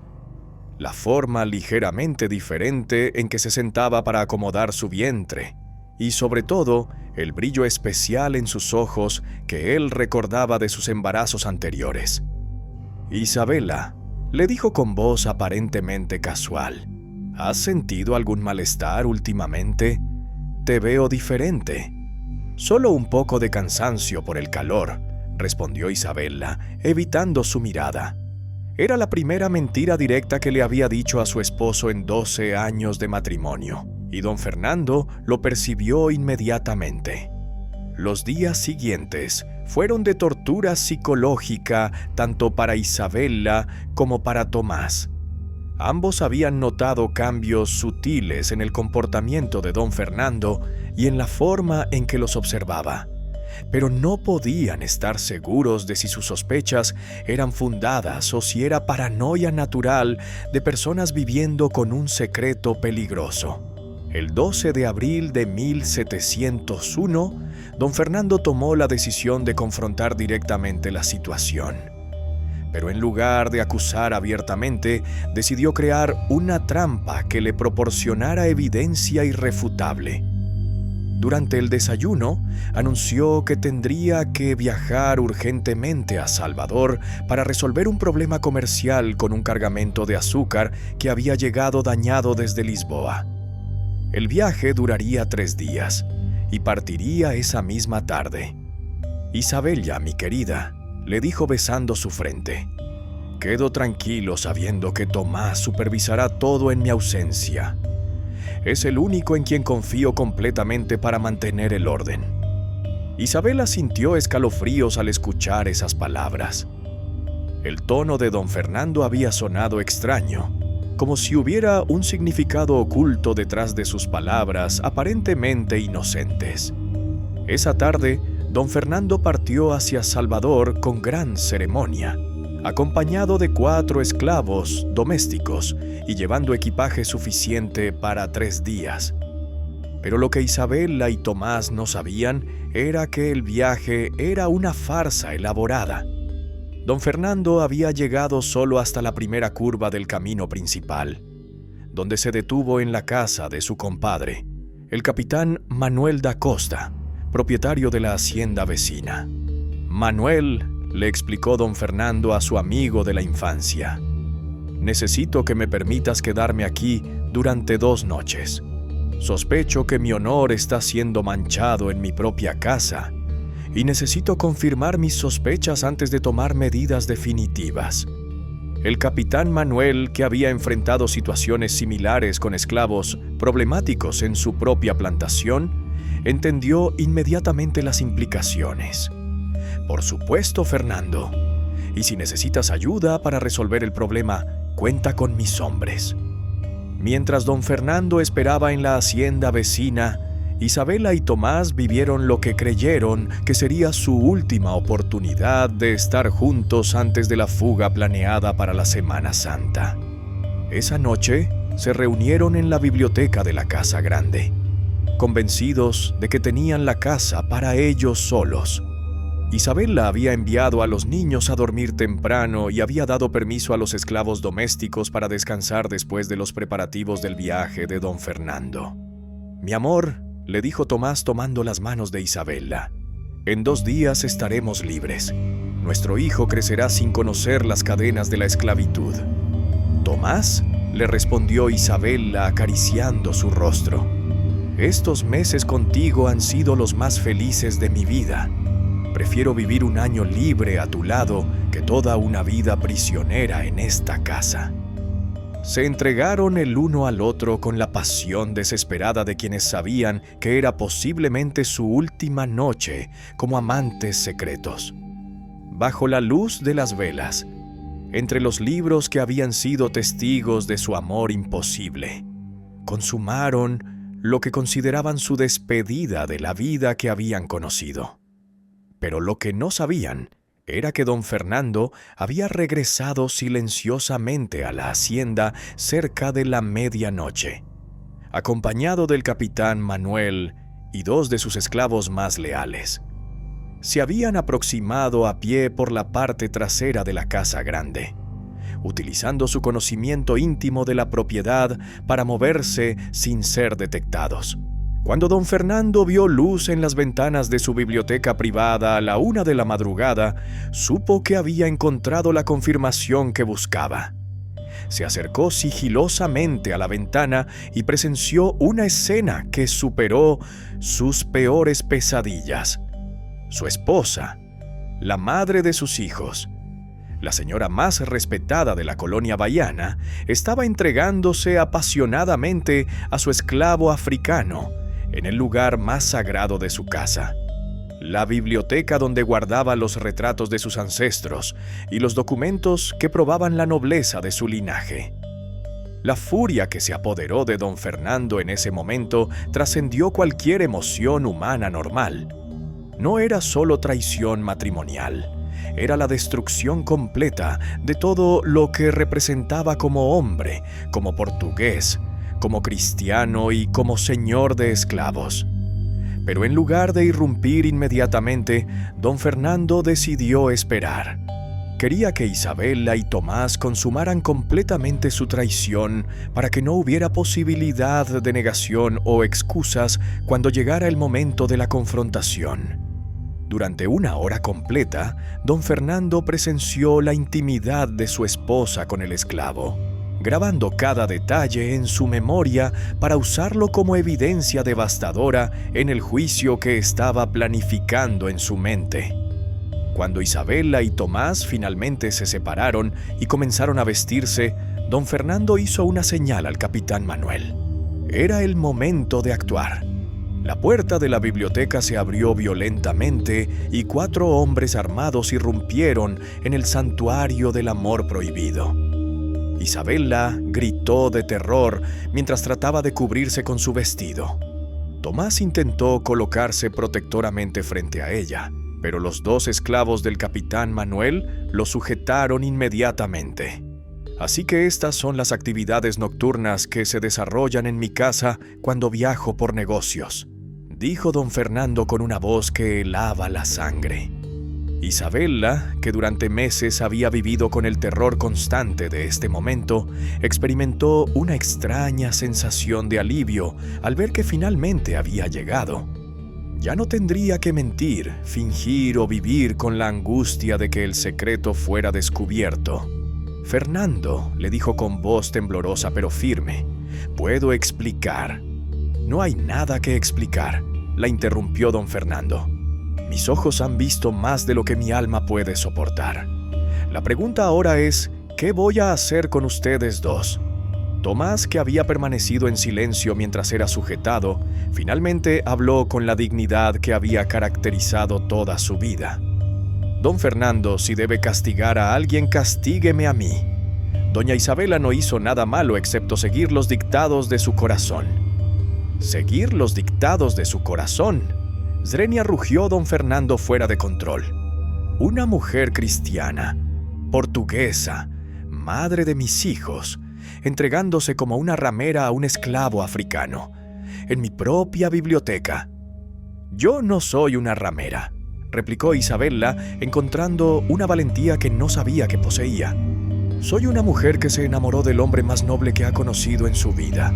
la forma ligeramente diferente en que se sentaba para acomodar su vientre, y sobre todo, el brillo especial en sus ojos que él recordaba de sus embarazos anteriores. «Isabela», le dijo con voz aparentemente casual, «¿has sentido algún malestar últimamente? Te veo diferente». «Solo un poco de cansancio por el calor», respondió Isabela, evitando su mirada. Era la primera mentira directa que le había dicho a su esposo en 12 años de matrimonio, y don Fernando lo percibió inmediatamente. Los días siguientes fueron de tortura psicológica tanto para Isabela como para Tomás. Ambos habían notado cambios sutiles en el comportamiento de don Fernando y en la forma en que los observaba, pero no podían estar seguros de si sus sospechas eran fundadas o si era paranoia natural de personas viviendo con un secreto peligroso. El 12 de abril de 1701, don Fernando tomó la decisión de confrontar directamente la situación. Pero en lugar de acusar abiertamente, decidió crear una trampa que le proporcionara evidencia irrefutable. durante el desayuno, anunció que tendría que viajar urgentemente a Salvador para resolver un problema comercial con un cargamento de azúcar que había llegado dañado desde Lisboa. El viaje duraría 3 días y partiría esa misma tarde. «Isabella, mi querida», le dijo besando su frente, «quedo tranquilo sabiendo que Tomás supervisará todo en mi ausencia. Es el único en quien confío completamente para mantener el orden». Isabela sintió escalofríos al escuchar esas palabras. El tono de don Fernando había sonado extraño, como si hubiera un significado oculto detrás de sus palabras aparentemente inocentes. Esa tarde, don Fernando partió hacia Salvador con gran ceremonia, acompañado de 4 esclavos domésticos y llevando equipaje suficiente para 3 días. Pero lo que Isabela y Tomás no sabían era que el viaje era una farsa elaborada. Don Fernando había llegado solo hasta la primera curva del camino principal, donde se detuvo en la casa de su compadre, el capitán Manuel da Costa, propietario de la hacienda vecina. «Manuel», le explicó don Fernando a su amigo de la infancia, «necesito que me permitas quedarme aquí durante 2 noches. Sospecho que mi honor está siendo manchado en mi propia casa y necesito confirmar mis sospechas antes de tomar medidas definitivas». El capitán Manuel, que había enfrentado situaciones similares con esclavos problemáticos en su propia plantación, entendió inmediatamente las implicaciones. «Por supuesto, Fernando. Y si necesitas ayuda para resolver el problema, cuenta con mis hombres». Mientras don Fernando esperaba en la hacienda vecina, Isabela y Tomás vivieron lo que creyeron que sería su última oportunidad de estar juntos antes de la fuga planeada para la Semana Santa. Esa noche se reunieron en la biblioteca de la Casa Grande, convencidos de que tenían la casa para ellos solos. Isabela había enviado a los niños a dormir temprano y había dado permiso a los esclavos domésticos para descansar después de los preparativos del viaje de don Fernando. «Mi amor», le dijo Tomás tomando las manos de Isabela, «en 2 días estaremos libres. Nuestro hijo crecerá sin conocer las cadenas de la esclavitud». «Tomás», le respondió Isabela acariciando su rostro, «estos meses contigo han sido los más felices de mi vida. Prefiero vivir un año libre a tu lado que toda una vida prisionera en esta casa». Se entregaron el uno al otro con la pasión desesperada de quienes sabían que era posiblemente su última noche como amantes secretos. Bajo la luz de las velas, entre los libros que habían sido testigos de su amor imposible, consumaron lo que consideraban su despedida de la vida que habían conocido. Pero lo que no sabían era que don Fernando había regresado silenciosamente a la hacienda cerca de la medianoche, acompañado del capitán Manuel y 2 de sus esclavos más leales. Se habían aproximado a pie por la parte trasera de la Casa Grande, utilizando su conocimiento íntimo de la propiedad para moverse sin ser detectados. Cuando don Fernando vio luz en las ventanas de su biblioteca privada a la 1 de la madrugada, supo que había encontrado la confirmación que buscaba. Se acercó sigilosamente a la ventana y presenció una escena que superó sus peores pesadillas. Su esposa, la madre de sus hijos, la señora más respetada de la colonia bahiana, estaba entregándose apasionadamente a su esclavo africano en el lugar más sagrado de su casa, la biblioteca donde guardaba los retratos de sus ancestros y los documentos que probaban la nobleza de su linaje. La furia que se apoderó de don Fernando en ese momento trascendió cualquier emoción humana normal. No era solo traición matrimonial, era la destrucción completa de todo lo que representaba como hombre, como portugués, como cristiano y como señor de esclavos. Pero en lugar de irrumpir inmediatamente, don Fernando decidió esperar. Quería que Isabela y Tomás consumaran completamente su traición para que no hubiera posibilidad de negación o excusas cuando llegara el momento de la confrontación. Durante una hora completa, don Fernando presenció la intimidad de su esposa con el esclavo, grabando cada detalle en su memoria para usarlo como evidencia devastadora en el juicio que estaba planificando en su mente. Cuando Isabela y Tomás finalmente se separaron y comenzaron a vestirse, don Fernando hizo una señal al capitán Manuel. Era el momento de actuar. La puerta de la biblioteca se abrió violentamente y 4 hombres armados irrumpieron en el santuario del amor prohibido. Isabela gritó de terror mientras trataba de cubrirse con su vestido. Tomás intentó colocarse protectoramente frente a ella, pero los 2 esclavos del capitán Manuel lo sujetaron inmediatamente. Así que estas son las actividades nocturnas que se desarrollan en mi casa cuando viajo por negocios, dijo don Fernando con una voz que helaba la sangre. Isabela, que durante meses había vivido con el terror constante de este momento, experimentó una extraña sensación de alivio al ver que finalmente había llegado. Ya no tendría que mentir, fingir o vivir con la angustia de que el secreto fuera descubierto. «Fernando», le dijo con voz temblorosa pero firme, «puedo explicar». «No hay nada que explicar», la interrumpió don Fernando. «Mis ojos han visto más de lo que mi alma puede soportar. La pregunta ahora es, ¿qué voy a hacer con ustedes 2? Tomás, que había permanecido en silencio mientras era sujetado, finalmente habló con la dignidad que había caracterizado toda su vida. «Don Fernando, si debe castigar a alguien, castígueme a mí. Doña Isabela no hizo nada malo excepto seguir los dictados de su corazón». «¿Seguir los dictados de su corazón?». Zrenia rugió don Fernando fuera de control. «Una mujer cristiana, portuguesa, madre de mis hijos, entregándose como una ramera a un esclavo africano, en mi propia biblioteca». «Yo no soy una ramera», replicó Isabela, encontrando una valentía que no sabía que poseía. «Soy una mujer que se enamoró del hombre más noble que ha conocido en su vida».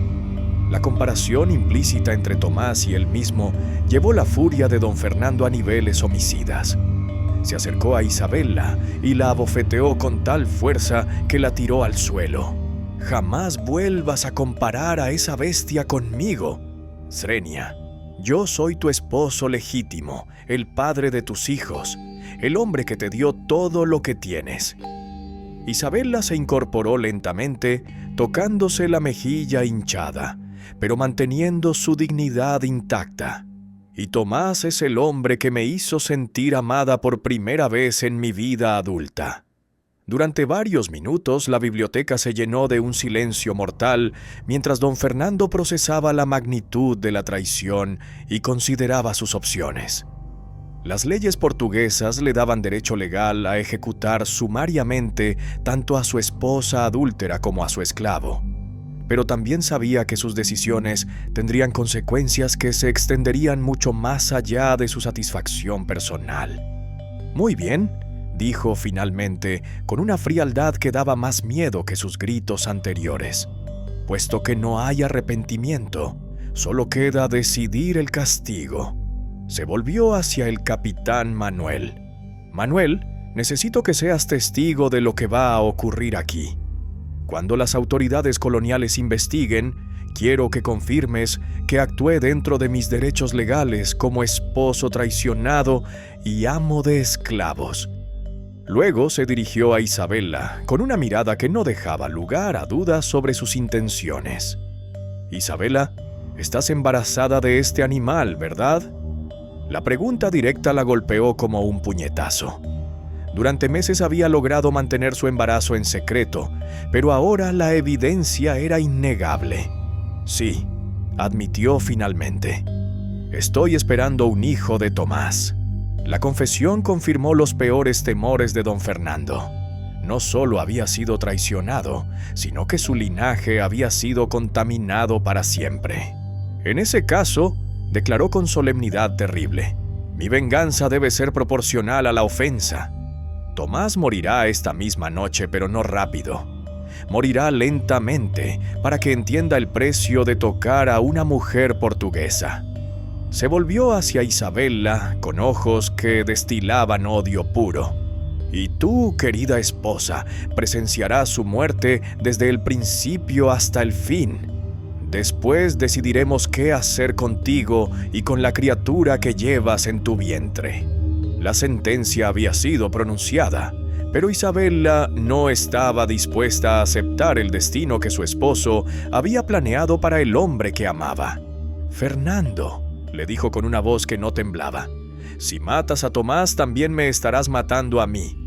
La comparación implícita entre Tomás y él mismo llevó la furia de don Fernando a niveles homicidas. Se acercó a Isabela y la abofeteó con tal fuerza que la tiró al suelo. «Jamás vuelvas a comparar a esa bestia conmigo, Zrenia. Yo soy tu esposo legítimo, el padre de tus hijos, el hombre que te dio todo lo que tienes». Isabela se incorporó lentamente, tocándose la mejilla hinchada, pero manteniendo su dignidad intacta. «Y Tomás es el hombre que me hizo sentir amada por primera vez en mi vida adulta». Durante varios minutos la biblioteca se llenó de un silencio mortal mientras don Fernando procesaba la magnitud de la traición y consideraba sus opciones. Las leyes portuguesas le daban derecho legal a ejecutar sumariamente tanto a su esposa adúltera como a su esclavo, pero también sabía que sus decisiones tendrían consecuencias que se extenderían mucho más allá de su satisfacción personal. «Muy bien», dijo finalmente, con una frialdad que daba más miedo que sus gritos anteriores. «Puesto que no hay arrepentimiento, solo queda decidir el castigo». Se volvió hacia el capitán Manuel. «Manuel, necesito que seas testigo de lo que va a ocurrir aquí. Cuando las autoridades coloniales investiguen, quiero que confirmes que actué dentro de mis derechos legales como esposo traicionado y amo de esclavos». Luego se dirigió a Isabela con una mirada que no dejaba lugar a dudas sobre sus intenciones. «Isabela, estás embarazada de este animal, ¿verdad?». La pregunta directa la golpeó como un puñetazo. Durante meses había logrado mantener su embarazo en secreto, pero ahora la evidencia era innegable. «Sí», admitió finalmente. «Estoy esperando un hijo de Tomás». La confesión confirmó los peores temores de don Fernando. No solo había sido traicionado, sino que su linaje había sido contaminado para siempre. En ese caso, declaró con solemnidad terrible, «mi venganza debe ser proporcional a la ofensa». Tomás morirá esta misma noche, pero no rápido. Morirá lentamente para que entienda el precio de tocar a una mujer portuguesa. Se volvió hacia Isabella con ojos que destilaban odio puro. Y tú, querida esposa, presenciarás su muerte desde el principio hasta el fin. Después decidiremos qué hacer contigo y con la criatura que llevas en tu vientre. La sentencia había sido pronunciada, pero Isabella no estaba dispuesta a aceptar el destino que su esposo había planeado para el hombre que amaba. «Fernando», le dijo con una voz que no temblaba, «si matas a Tomás, también me estarás matando a mí,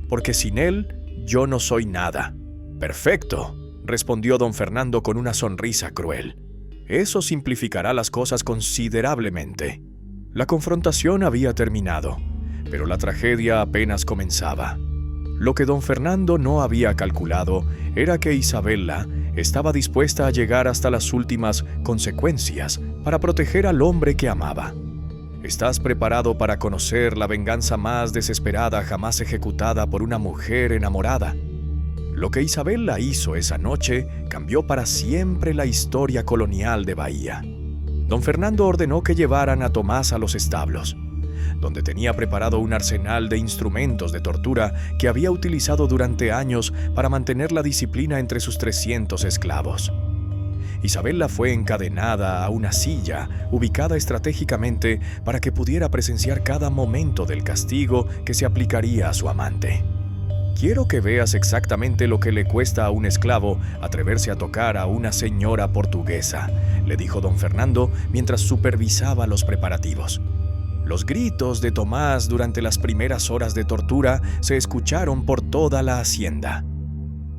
porque sin él yo no soy nada». «Perfecto», respondió don Fernando con una sonrisa cruel. «Eso simplificará las cosas considerablemente». La confrontación había terminado, pero la tragedia apenas comenzaba. Lo que don Fernando no había calculado era que Isabella estaba dispuesta a llegar hasta las últimas consecuencias para proteger al hombre que amaba. ¿Estás preparado para conocer la venganza más desesperada jamás ejecutada por una mujer enamorada? Lo que Isabella hizo esa noche cambió para siempre la historia colonial de Bahía. Don Fernando ordenó que llevaran a Tomás a los establos, donde tenía preparado un arsenal de instrumentos de tortura que había utilizado durante años para mantener la disciplina entre sus 300 esclavos. Isabella fue encadenada a una silla ubicada estratégicamente para que pudiera presenciar cada momento del castigo que se aplicaría a su amante. «Quiero que veas exactamente lo que le cuesta a un esclavo atreverse a tocar a una señora portuguesa», le dijo don Fernando mientras supervisaba los preparativos. Los gritos de Tomás durante las primeras horas de tortura se escucharon por toda la hacienda.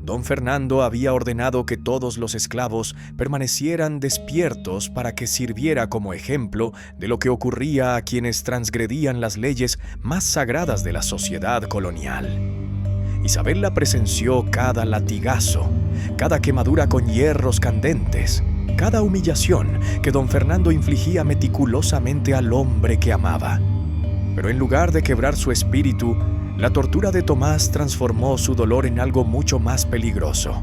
Don Fernando había ordenado que todos los esclavos permanecieran despiertos para que sirviera como ejemplo de lo que ocurría a quienes transgredían las leyes más sagradas de la sociedad colonial. Isabella presenció cada latigazo, cada quemadura con hierros candentes, cada humillación que don Fernando infligía meticulosamente al hombre que amaba. Pero en lugar de quebrar su espíritu, la tortura de Tomás transformó su dolor en algo mucho más peligroso,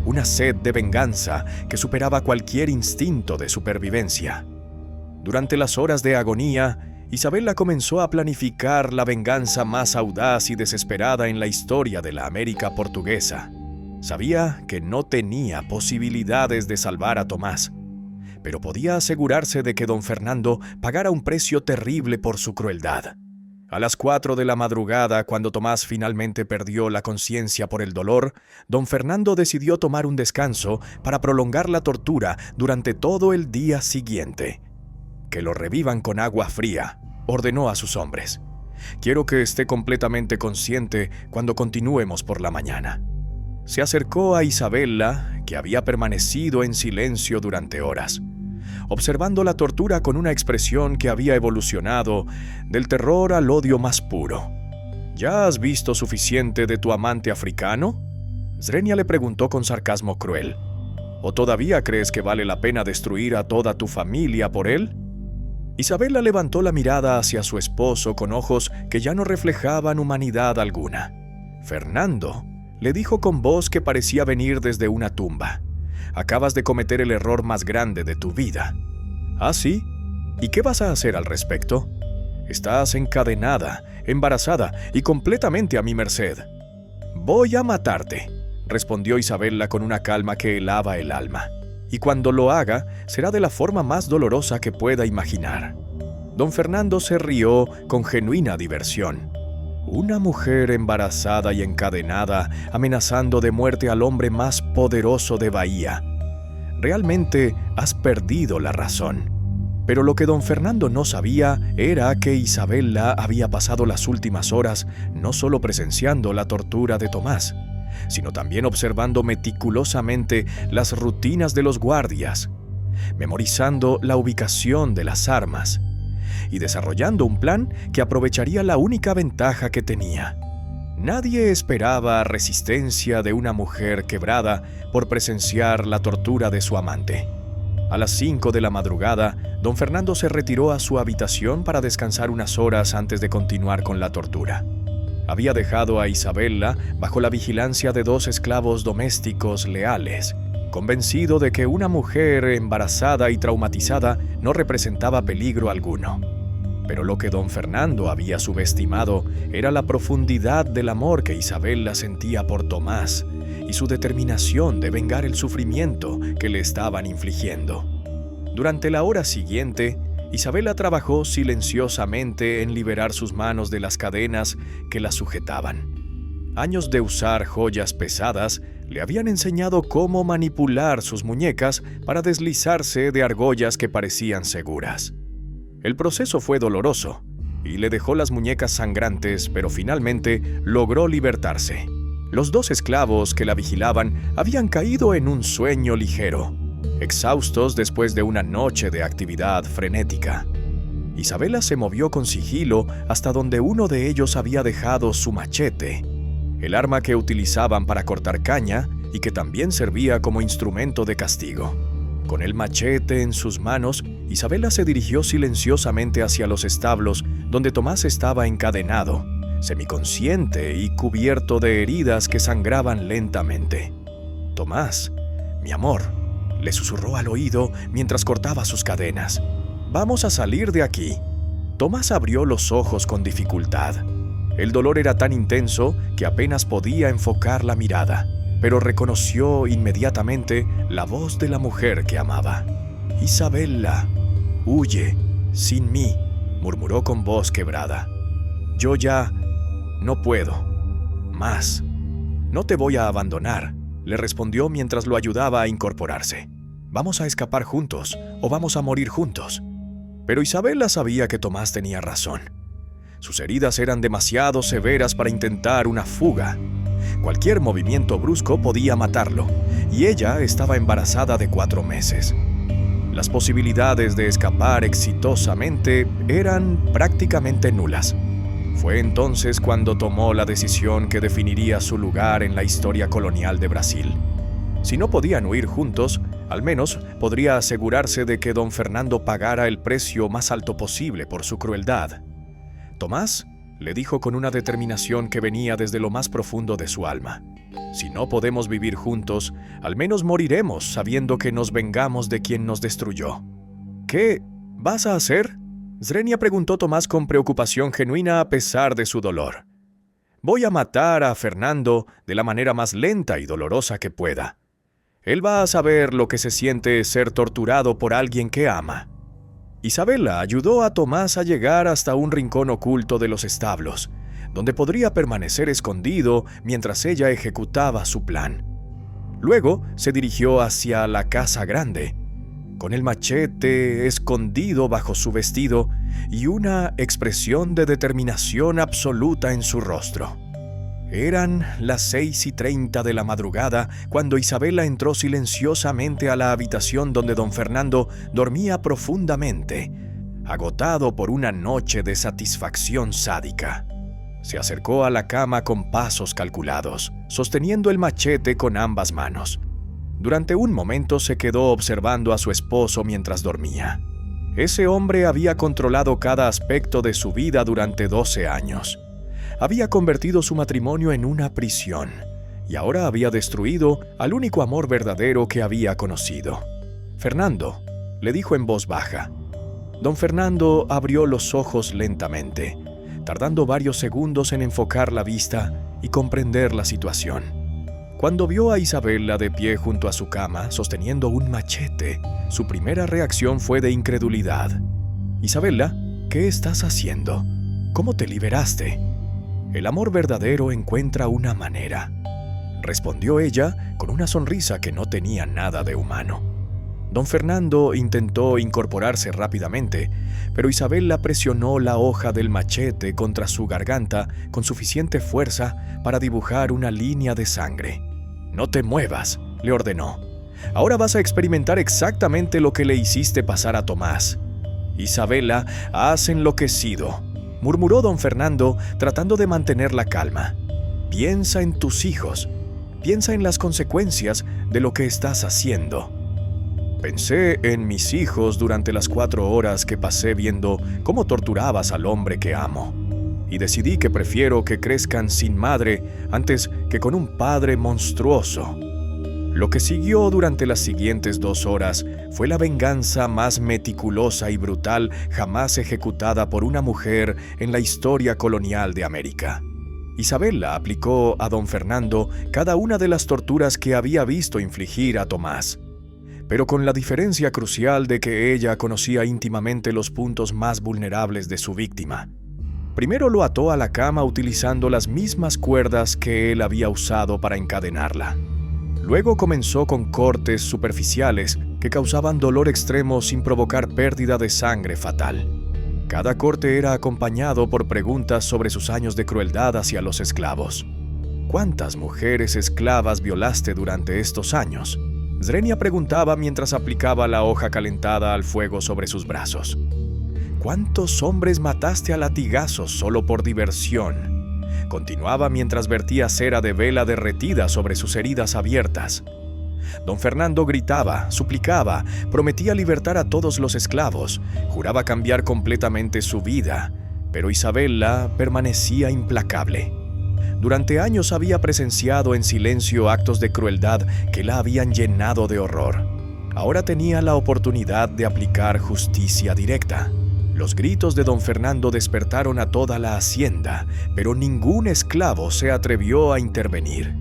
una sed de venganza que superaba cualquier instinto de supervivencia. Durante las horas de agonía, Isabella comenzó a planificar la venganza más audaz y desesperada en la historia de la América portuguesa. Sabía que no tenía posibilidades de salvar a Tomás, pero podía asegurarse de que don Fernando pagara un precio terrible por su crueldad. A las 4 de la madrugada, cuando Tomás finalmente perdió la conciencia por el dolor, don Fernando decidió tomar un descanso para prolongar la tortura durante todo el día siguiente. «Que lo revivan con agua fría», ordenó a sus hombres. «Quiero que esté completamente consciente cuando continuemos por la mañana». Se acercó a Isabella, que había permanecido en silencio durante horas, observando la tortura con una expresión que había evolucionado del terror al odio más puro. «¿Ya has visto suficiente de tu amante africano?», Zrenia le preguntó con sarcasmo cruel. «¿O todavía crees que vale la pena destruir a toda tu familia por él?». Isabella levantó la mirada hacia su esposo con ojos que ya no reflejaban humanidad alguna. «Fernando», le dijo con voz que parecía venir desde una tumba, «acabas de cometer el error más grande de tu vida». «¿Ah, sí? ¿Y qué vas a hacer al respecto?». «Estás encadenada, embarazada y completamente a mi merced». «Voy a matarte», respondió Isabella con una calma que helaba el alma. «Y cuando lo haga, será de la forma más dolorosa que pueda imaginar». Don Fernando se rió con genuina diversión. «Una mujer embarazada y encadenada, amenazando de muerte al hombre más poderoso de Bahía. Realmente has perdido la razón». Pero lo que don Fernando no sabía era que Isabella había pasado las últimas horas no solo presenciando la tortura de Tomás, sino también observando meticulosamente las rutinas de los guardias, memorizando la ubicación de las armas y desarrollando un plan que aprovecharía la única ventaja que tenía. Nadie esperaba resistencia de una mujer quebrada por presenciar la tortura de su amante. A las 5 de la madrugada, don Fernando se retiró a su habitación para descansar unas horas antes de continuar con la tortura. había dejado a Isabella bajo la vigilancia de 2 esclavos domésticos leales, convencido de que una mujer embarazada y traumatizada no representaba peligro alguno. Pero lo que don Fernando había subestimado era la profundidad del amor que Isabella sentía por Tomás y su determinación de vengar el sufrimiento que le estaban infligiendo. Durante la hora siguiente, Isabella trabajó silenciosamente en liberar sus manos de las cadenas que las sujetaban. Años de usar joyas pesadas le habían enseñado cómo manipular sus muñecas para deslizarse de argollas que parecían seguras. El proceso fue doloroso y le dejó las muñecas sangrantes, pero finalmente logró libertarse. Los 2 esclavos que la vigilaban habían caído en un sueño ligero, exhaustos después de una noche de actividad frenética. Isabella se movió con sigilo hasta donde uno de ellos había dejado su machete, el arma que utilizaban para cortar caña y que también servía como instrumento de castigo. Con el machete en sus manos, Isabella se dirigió silenciosamente hacia los establos donde Tomás estaba encadenado, semiconsciente y cubierto de heridas que sangraban lentamente. «Tomás, mi amor», le susurró al oído mientras cortaba sus cadenas. «Vamos a salir de aquí». Tomás abrió los ojos con dificultad. El dolor era tan intenso que apenas podía enfocar la mirada, pero reconoció inmediatamente la voz de la mujer que amaba. «Isabella, huye, sin mí», murmuró con voz quebrada. «Yo ya no puedo más. No te voy a abandonar», le respondió mientras lo ayudaba a incorporarse. «Vamos a escapar juntos o vamos a morir juntos». Pero Isabella sabía que Tomás tenía razón. Sus heridas eran demasiado severas para intentar una fuga. Cualquier movimiento brusco podía matarlo, y ella estaba embarazada de 4 meses. Las posibilidades de escapar exitosamente eran prácticamente nulas. Fue entonces cuando tomó la decisión que definiría su lugar en la historia colonial de Brasil. Si no podían huir juntos, al menos podría asegurarse de que don Fernando pagara el precio más alto posible por su crueldad. «Tomás», le dijo con una determinación que venía desde lo más profundo de su alma, «si no podemos vivir juntos, al menos moriremos sabiendo que nos vengamos de quien nos destruyó». «¿Qué vas a hacer?», Zrenia preguntó Tomás con preocupación genuina a pesar de su dolor. «Voy a matar a Fernando de la manera más lenta y dolorosa que pueda. Él va a saber lo que se siente ser torturado por alguien que ama». Isabella ayudó a Tomás a llegar hasta un rincón oculto de los establos, donde podría permanecer escondido mientras ella ejecutaba su plan. Luego se dirigió hacia la casa grande, con el machete escondido bajo su vestido y una expresión de determinación absoluta en su rostro. Eran las 6:30 de la madrugada cuando Isabella entró silenciosamente a la habitación donde don Fernando dormía profundamente, agotado por una noche de satisfacción sádica. Se acercó a la cama con pasos calculados, sosteniendo el machete con ambas manos. Durante un momento se quedó observando a su esposo mientras dormía. Ese hombre había controlado cada aspecto de su vida durante 12 años. Había convertido su matrimonio en una prisión y ahora había destruido al único amor verdadero que había conocido. «Fernando», le dijo en voz baja. Don Fernando abrió los ojos lentamente, tardando varios segundos en enfocar la vista y comprender la situación. Cuando vio a Isabella de pie junto a su cama, sosteniendo un machete, su primera reacción fue de incredulidad. «Isabella, ¿qué estás haciendo? ¿Cómo te liberaste?» «El amor verdadero encuentra una manera», respondió ella con una sonrisa que no tenía nada de humano. Don Fernando intentó incorporarse rápidamente, pero Isabella presionó la hoja del machete contra su garganta con suficiente fuerza para dibujar una línea de sangre. «No te muevas», le ordenó. «Ahora vas a experimentar exactamente lo que le hiciste pasar a Tomás». «Isabella, has enloquecido», murmuró don Fernando tratando de mantener la calma. «Piensa en tus hijos. Piensa en las consecuencias de lo que estás haciendo». «Pensé en mis hijos durante las 4 horas que pasé viendo cómo torturabas al hombre que amo». y decidí que prefiero que crezcan sin madre antes que con un padre monstruoso. Lo que siguió durante las siguientes 2 horas fue la venganza más meticulosa y brutal jamás ejecutada por una mujer en la historia colonial de América. Isabela aplicó a don Fernando cada una de las torturas que había visto infligir a Tomás, pero con la diferencia crucial de que ella conocía íntimamente los puntos más vulnerables de su víctima. Primero lo ató a la cama utilizando las mismas cuerdas que él había usado para encadenarla. Luego comenzó con cortes superficiales que causaban dolor extremo sin provocar pérdida de sangre fatal. Cada corte era acompañado por preguntas sobre sus años de crueldad hacia los esclavos. ¿Cuántas mujeres esclavas violaste durante estos años? Zrenia preguntaba mientras aplicaba la hoja calentada al fuego sobre sus brazos. ¿Cuántos hombres mataste a latigazos solo por diversión? Continuaba mientras vertía cera de vela derretida sobre sus heridas abiertas. Don Fernando gritaba, suplicaba, prometía libertar a todos los esclavos, juraba cambiar completamente su vida, pero Isabela permanecía implacable. Durante años había presenciado en silencio actos de crueldad que la habían llenado de horror. Ahora tenía la oportunidad de aplicar justicia directa. Los gritos de don Fernando despertaron a toda la hacienda, pero ningún esclavo se atrevió a intervenir.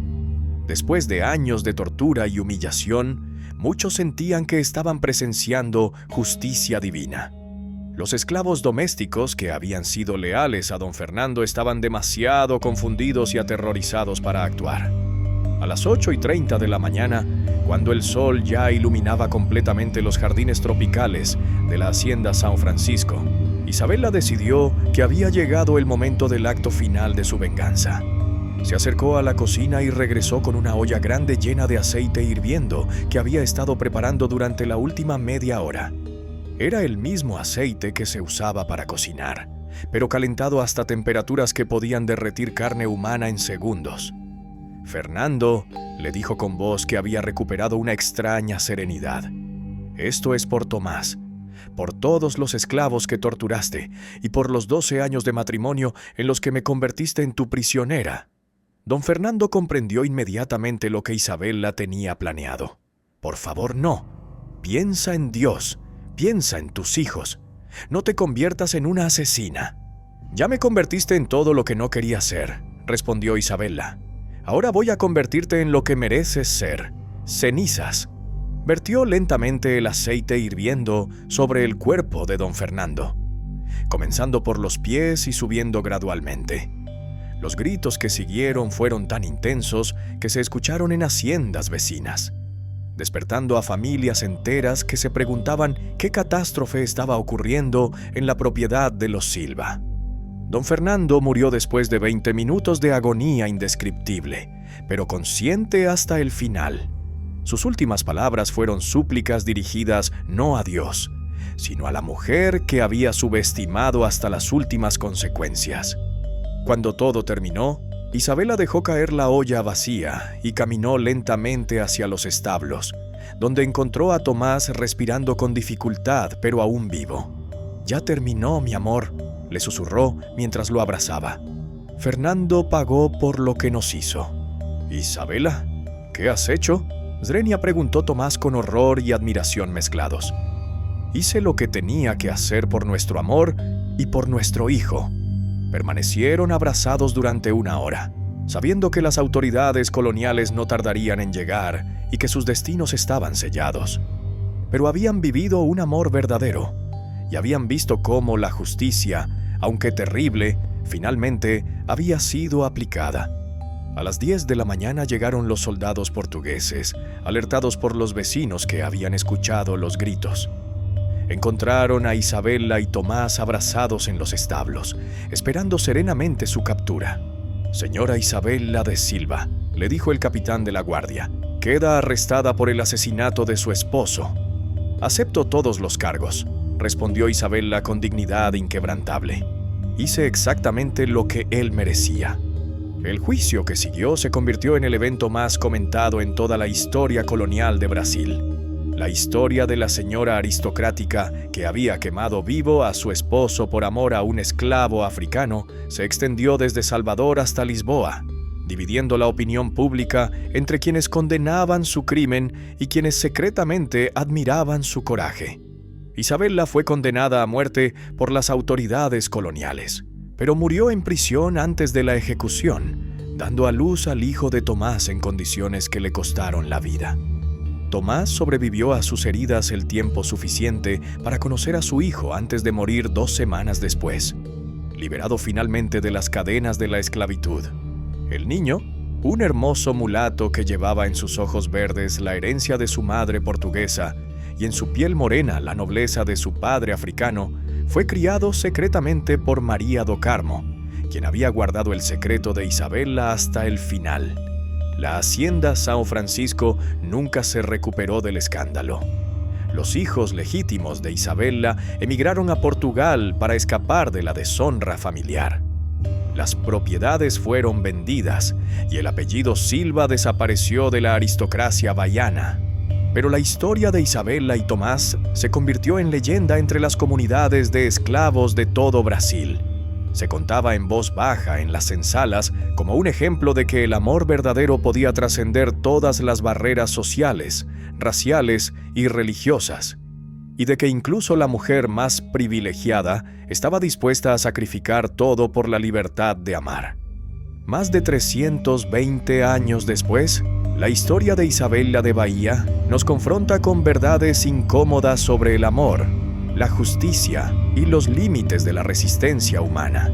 Después de años de tortura y humillación, muchos sentían que estaban presenciando justicia divina. Los esclavos domésticos que habían sido leales a don Fernando estaban demasiado confundidos y aterrorizados para actuar. A las 8:30 de la mañana, cuando el sol ya iluminaba completamente los jardines tropicales de la hacienda San Francisco, Isabela decidió que había llegado el momento del acto final de su venganza. Se acercó a la cocina y regresó con una olla grande llena de aceite hirviendo que había estado preparando durante la última media hora. Era el mismo aceite que se usaba para cocinar, pero calentado hasta temperaturas que podían derretir carne humana en segundos. Fernando le dijo con voz que había recuperado una extraña serenidad. Esto es por Tomás, por todos los esclavos que torturaste y por los 12 años de matrimonio en los que me convertiste en tu prisionera. Don Fernando comprendió inmediatamente lo que Isabela tenía planeado. Por favor, no. Piensa en Dios, piensa en tus hijos. No te conviertas en una asesina. Ya me convertiste en todo lo que no quería ser, respondió Isabela. Ahora voy a convertirte en lo que mereces ser, cenizas. Vertió lentamente el aceite hirviendo sobre el cuerpo de don Fernando, comenzando por los pies y subiendo gradualmente. Los gritos que siguieron fueron tan intensos que se escucharon en haciendas vecinas, despertando a familias enteras que se preguntaban qué catástrofe estaba ocurriendo en la propiedad de los Silva. Don Fernando murió después de 20 minutos de agonía indescriptible, pero consciente hasta el final. Sus últimas palabras fueron súplicas dirigidas no a Dios, sino a la mujer que había subestimado hasta las últimas consecuencias. Cuando todo terminó, Isabela dejó caer la olla vacía y caminó lentamente hacia los establos, donde encontró a Tomás respirando con dificultad, pero aún vivo. «Ya terminó, mi amor», le susurró mientras lo abrazaba. «Fernando pagó por lo que nos hizo». «Isabela, ¿qué has hecho?», Zrenia preguntó Tomás con horror y admiración mezclados. «Hice lo que tenía que hacer por nuestro amor y por nuestro hijo». Permanecieron abrazados durante 1 hora, sabiendo que las autoridades coloniales no tardarían en llegar y que sus destinos estaban sellados. Pero habían vivido un amor verdadero y habían visto cómo la justicia, aunque terrible, finalmente había sido aplicada. A las 10 de la mañana llegaron los soldados portugueses, alertados por los vecinos que habían escuchado los gritos. Encontraron a Isabela y Tomás abrazados en los establos, esperando serenamente su captura. «Señora Isabela de Silva», le dijo el capitán de la guardia, «queda arrestada por el asesinato de su esposo». «Acepto todos los cargos», respondió Isabela con dignidad inquebrantable. «Hice exactamente lo que él merecía». El juicio que siguió se convirtió en el evento más comentado en toda la historia colonial de Brasil. La historia de la señora aristocrática que había quemado vivo a su esposo por amor a un esclavo africano se extendió desde Salvador hasta Lisboa, dividiendo la opinión pública entre quienes condenaban su crimen y quienes secretamente admiraban su coraje. Isabella fue condenada a muerte por las autoridades coloniales, pero murió en prisión antes de la ejecución, dando a luz al hijo de Tomás en condiciones que le costaron la vida. Tomás sobrevivió a sus heridas el tiempo suficiente para conocer a su hijo antes de morir 2 semanas después, liberado finalmente de las cadenas de la esclavitud. El niño, un hermoso mulato que llevaba en sus ojos verdes la herencia de su madre portuguesa y en su piel morena la nobleza de su padre africano, fue criado secretamente por María do Carmo, quien había guardado el secreto de Isabella hasta el final. La hacienda São Francisco nunca se recuperó del escándalo. Los hijos legítimos de Isabella emigraron a Portugal para escapar de la deshonra familiar. Las propiedades fueron vendidas y el apellido Silva desapareció de la aristocracia baiana. Pero la historia de Isabella y Tomás se convirtió en leyenda entre las comunidades de esclavos de todo Brasil. Se contaba en voz baja en las senzalas como un ejemplo de que el amor verdadero podía trascender todas las barreras sociales, raciales y religiosas, y de que incluso la mujer más privilegiada estaba dispuesta a sacrificar todo por la libertad de amar. Más de 320 años después, la historia de Isabella de Bahía nos confronta con verdades incómodas sobre el amor, la justicia y los límites de la resistencia humana.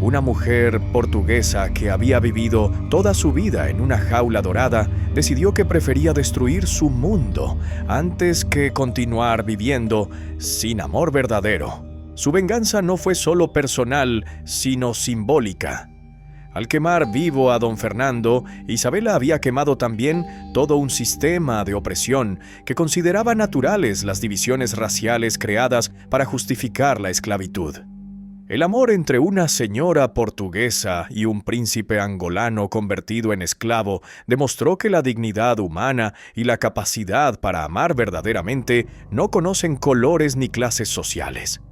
Una mujer portuguesa que había vivido toda su vida en una jaula dorada decidió que prefería destruir su mundo antes que continuar viviendo sin amor verdadero. Su venganza no fue solo personal, sino simbólica. Al quemar vivo a don Fernando, Isabella había quemado también todo un sistema de opresión que consideraba naturales las divisiones raciales creadas para justificar la esclavitud. El amor entre una señora portuguesa y un príncipe angolano convertido en esclavo demostró que la dignidad humana y la capacidad para amar verdaderamente no conocen colores ni clases sociales.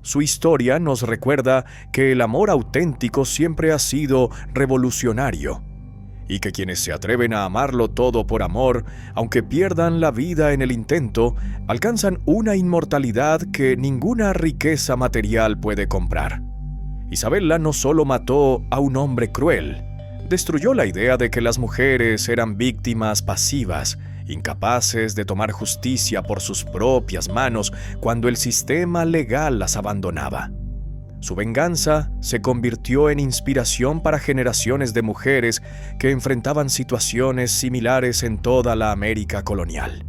Su historia nos recuerda que el amor auténtico siempre ha sido revolucionario y que quienes se atreven a amarlo todo por amor, aunque pierdan la vida en el intento, alcanzan una inmortalidad que ninguna riqueza material puede comprar. Isabella no solo mató a un hombre cruel, destruyó la idea de que las mujeres eran víctimas pasivas, incapaces de tomar justicia por sus propias manos cuando el sistema legal las abandonaba. Su venganza se convirtió en inspiración para generaciones de mujeres que enfrentaban situaciones similares en toda la América colonial.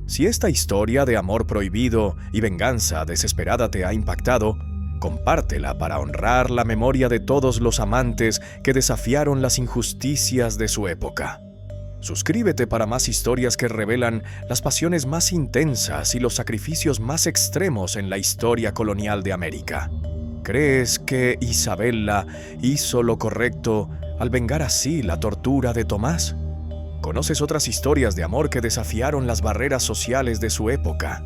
Si esta historia de amor prohibido y venganza desesperada te ha impactado, compártela para honrar la memoria de todos los amantes que desafiaron las injusticias de su época. Suscríbete para más historias que revelan las pasiones más intensas y los sacrificios más extremos en la historia colonial de América. ¿Crees que Isabella hizo lo correcto al vengar así la tortura de Tomás? ¿Conoces otras historias de amor que desafiaron las barreras sociales de su época?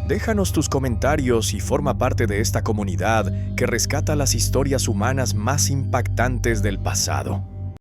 Déjanos tus comentarios y forma parte de esta comunidad que rescata las historias humanas más impactantes del pasado.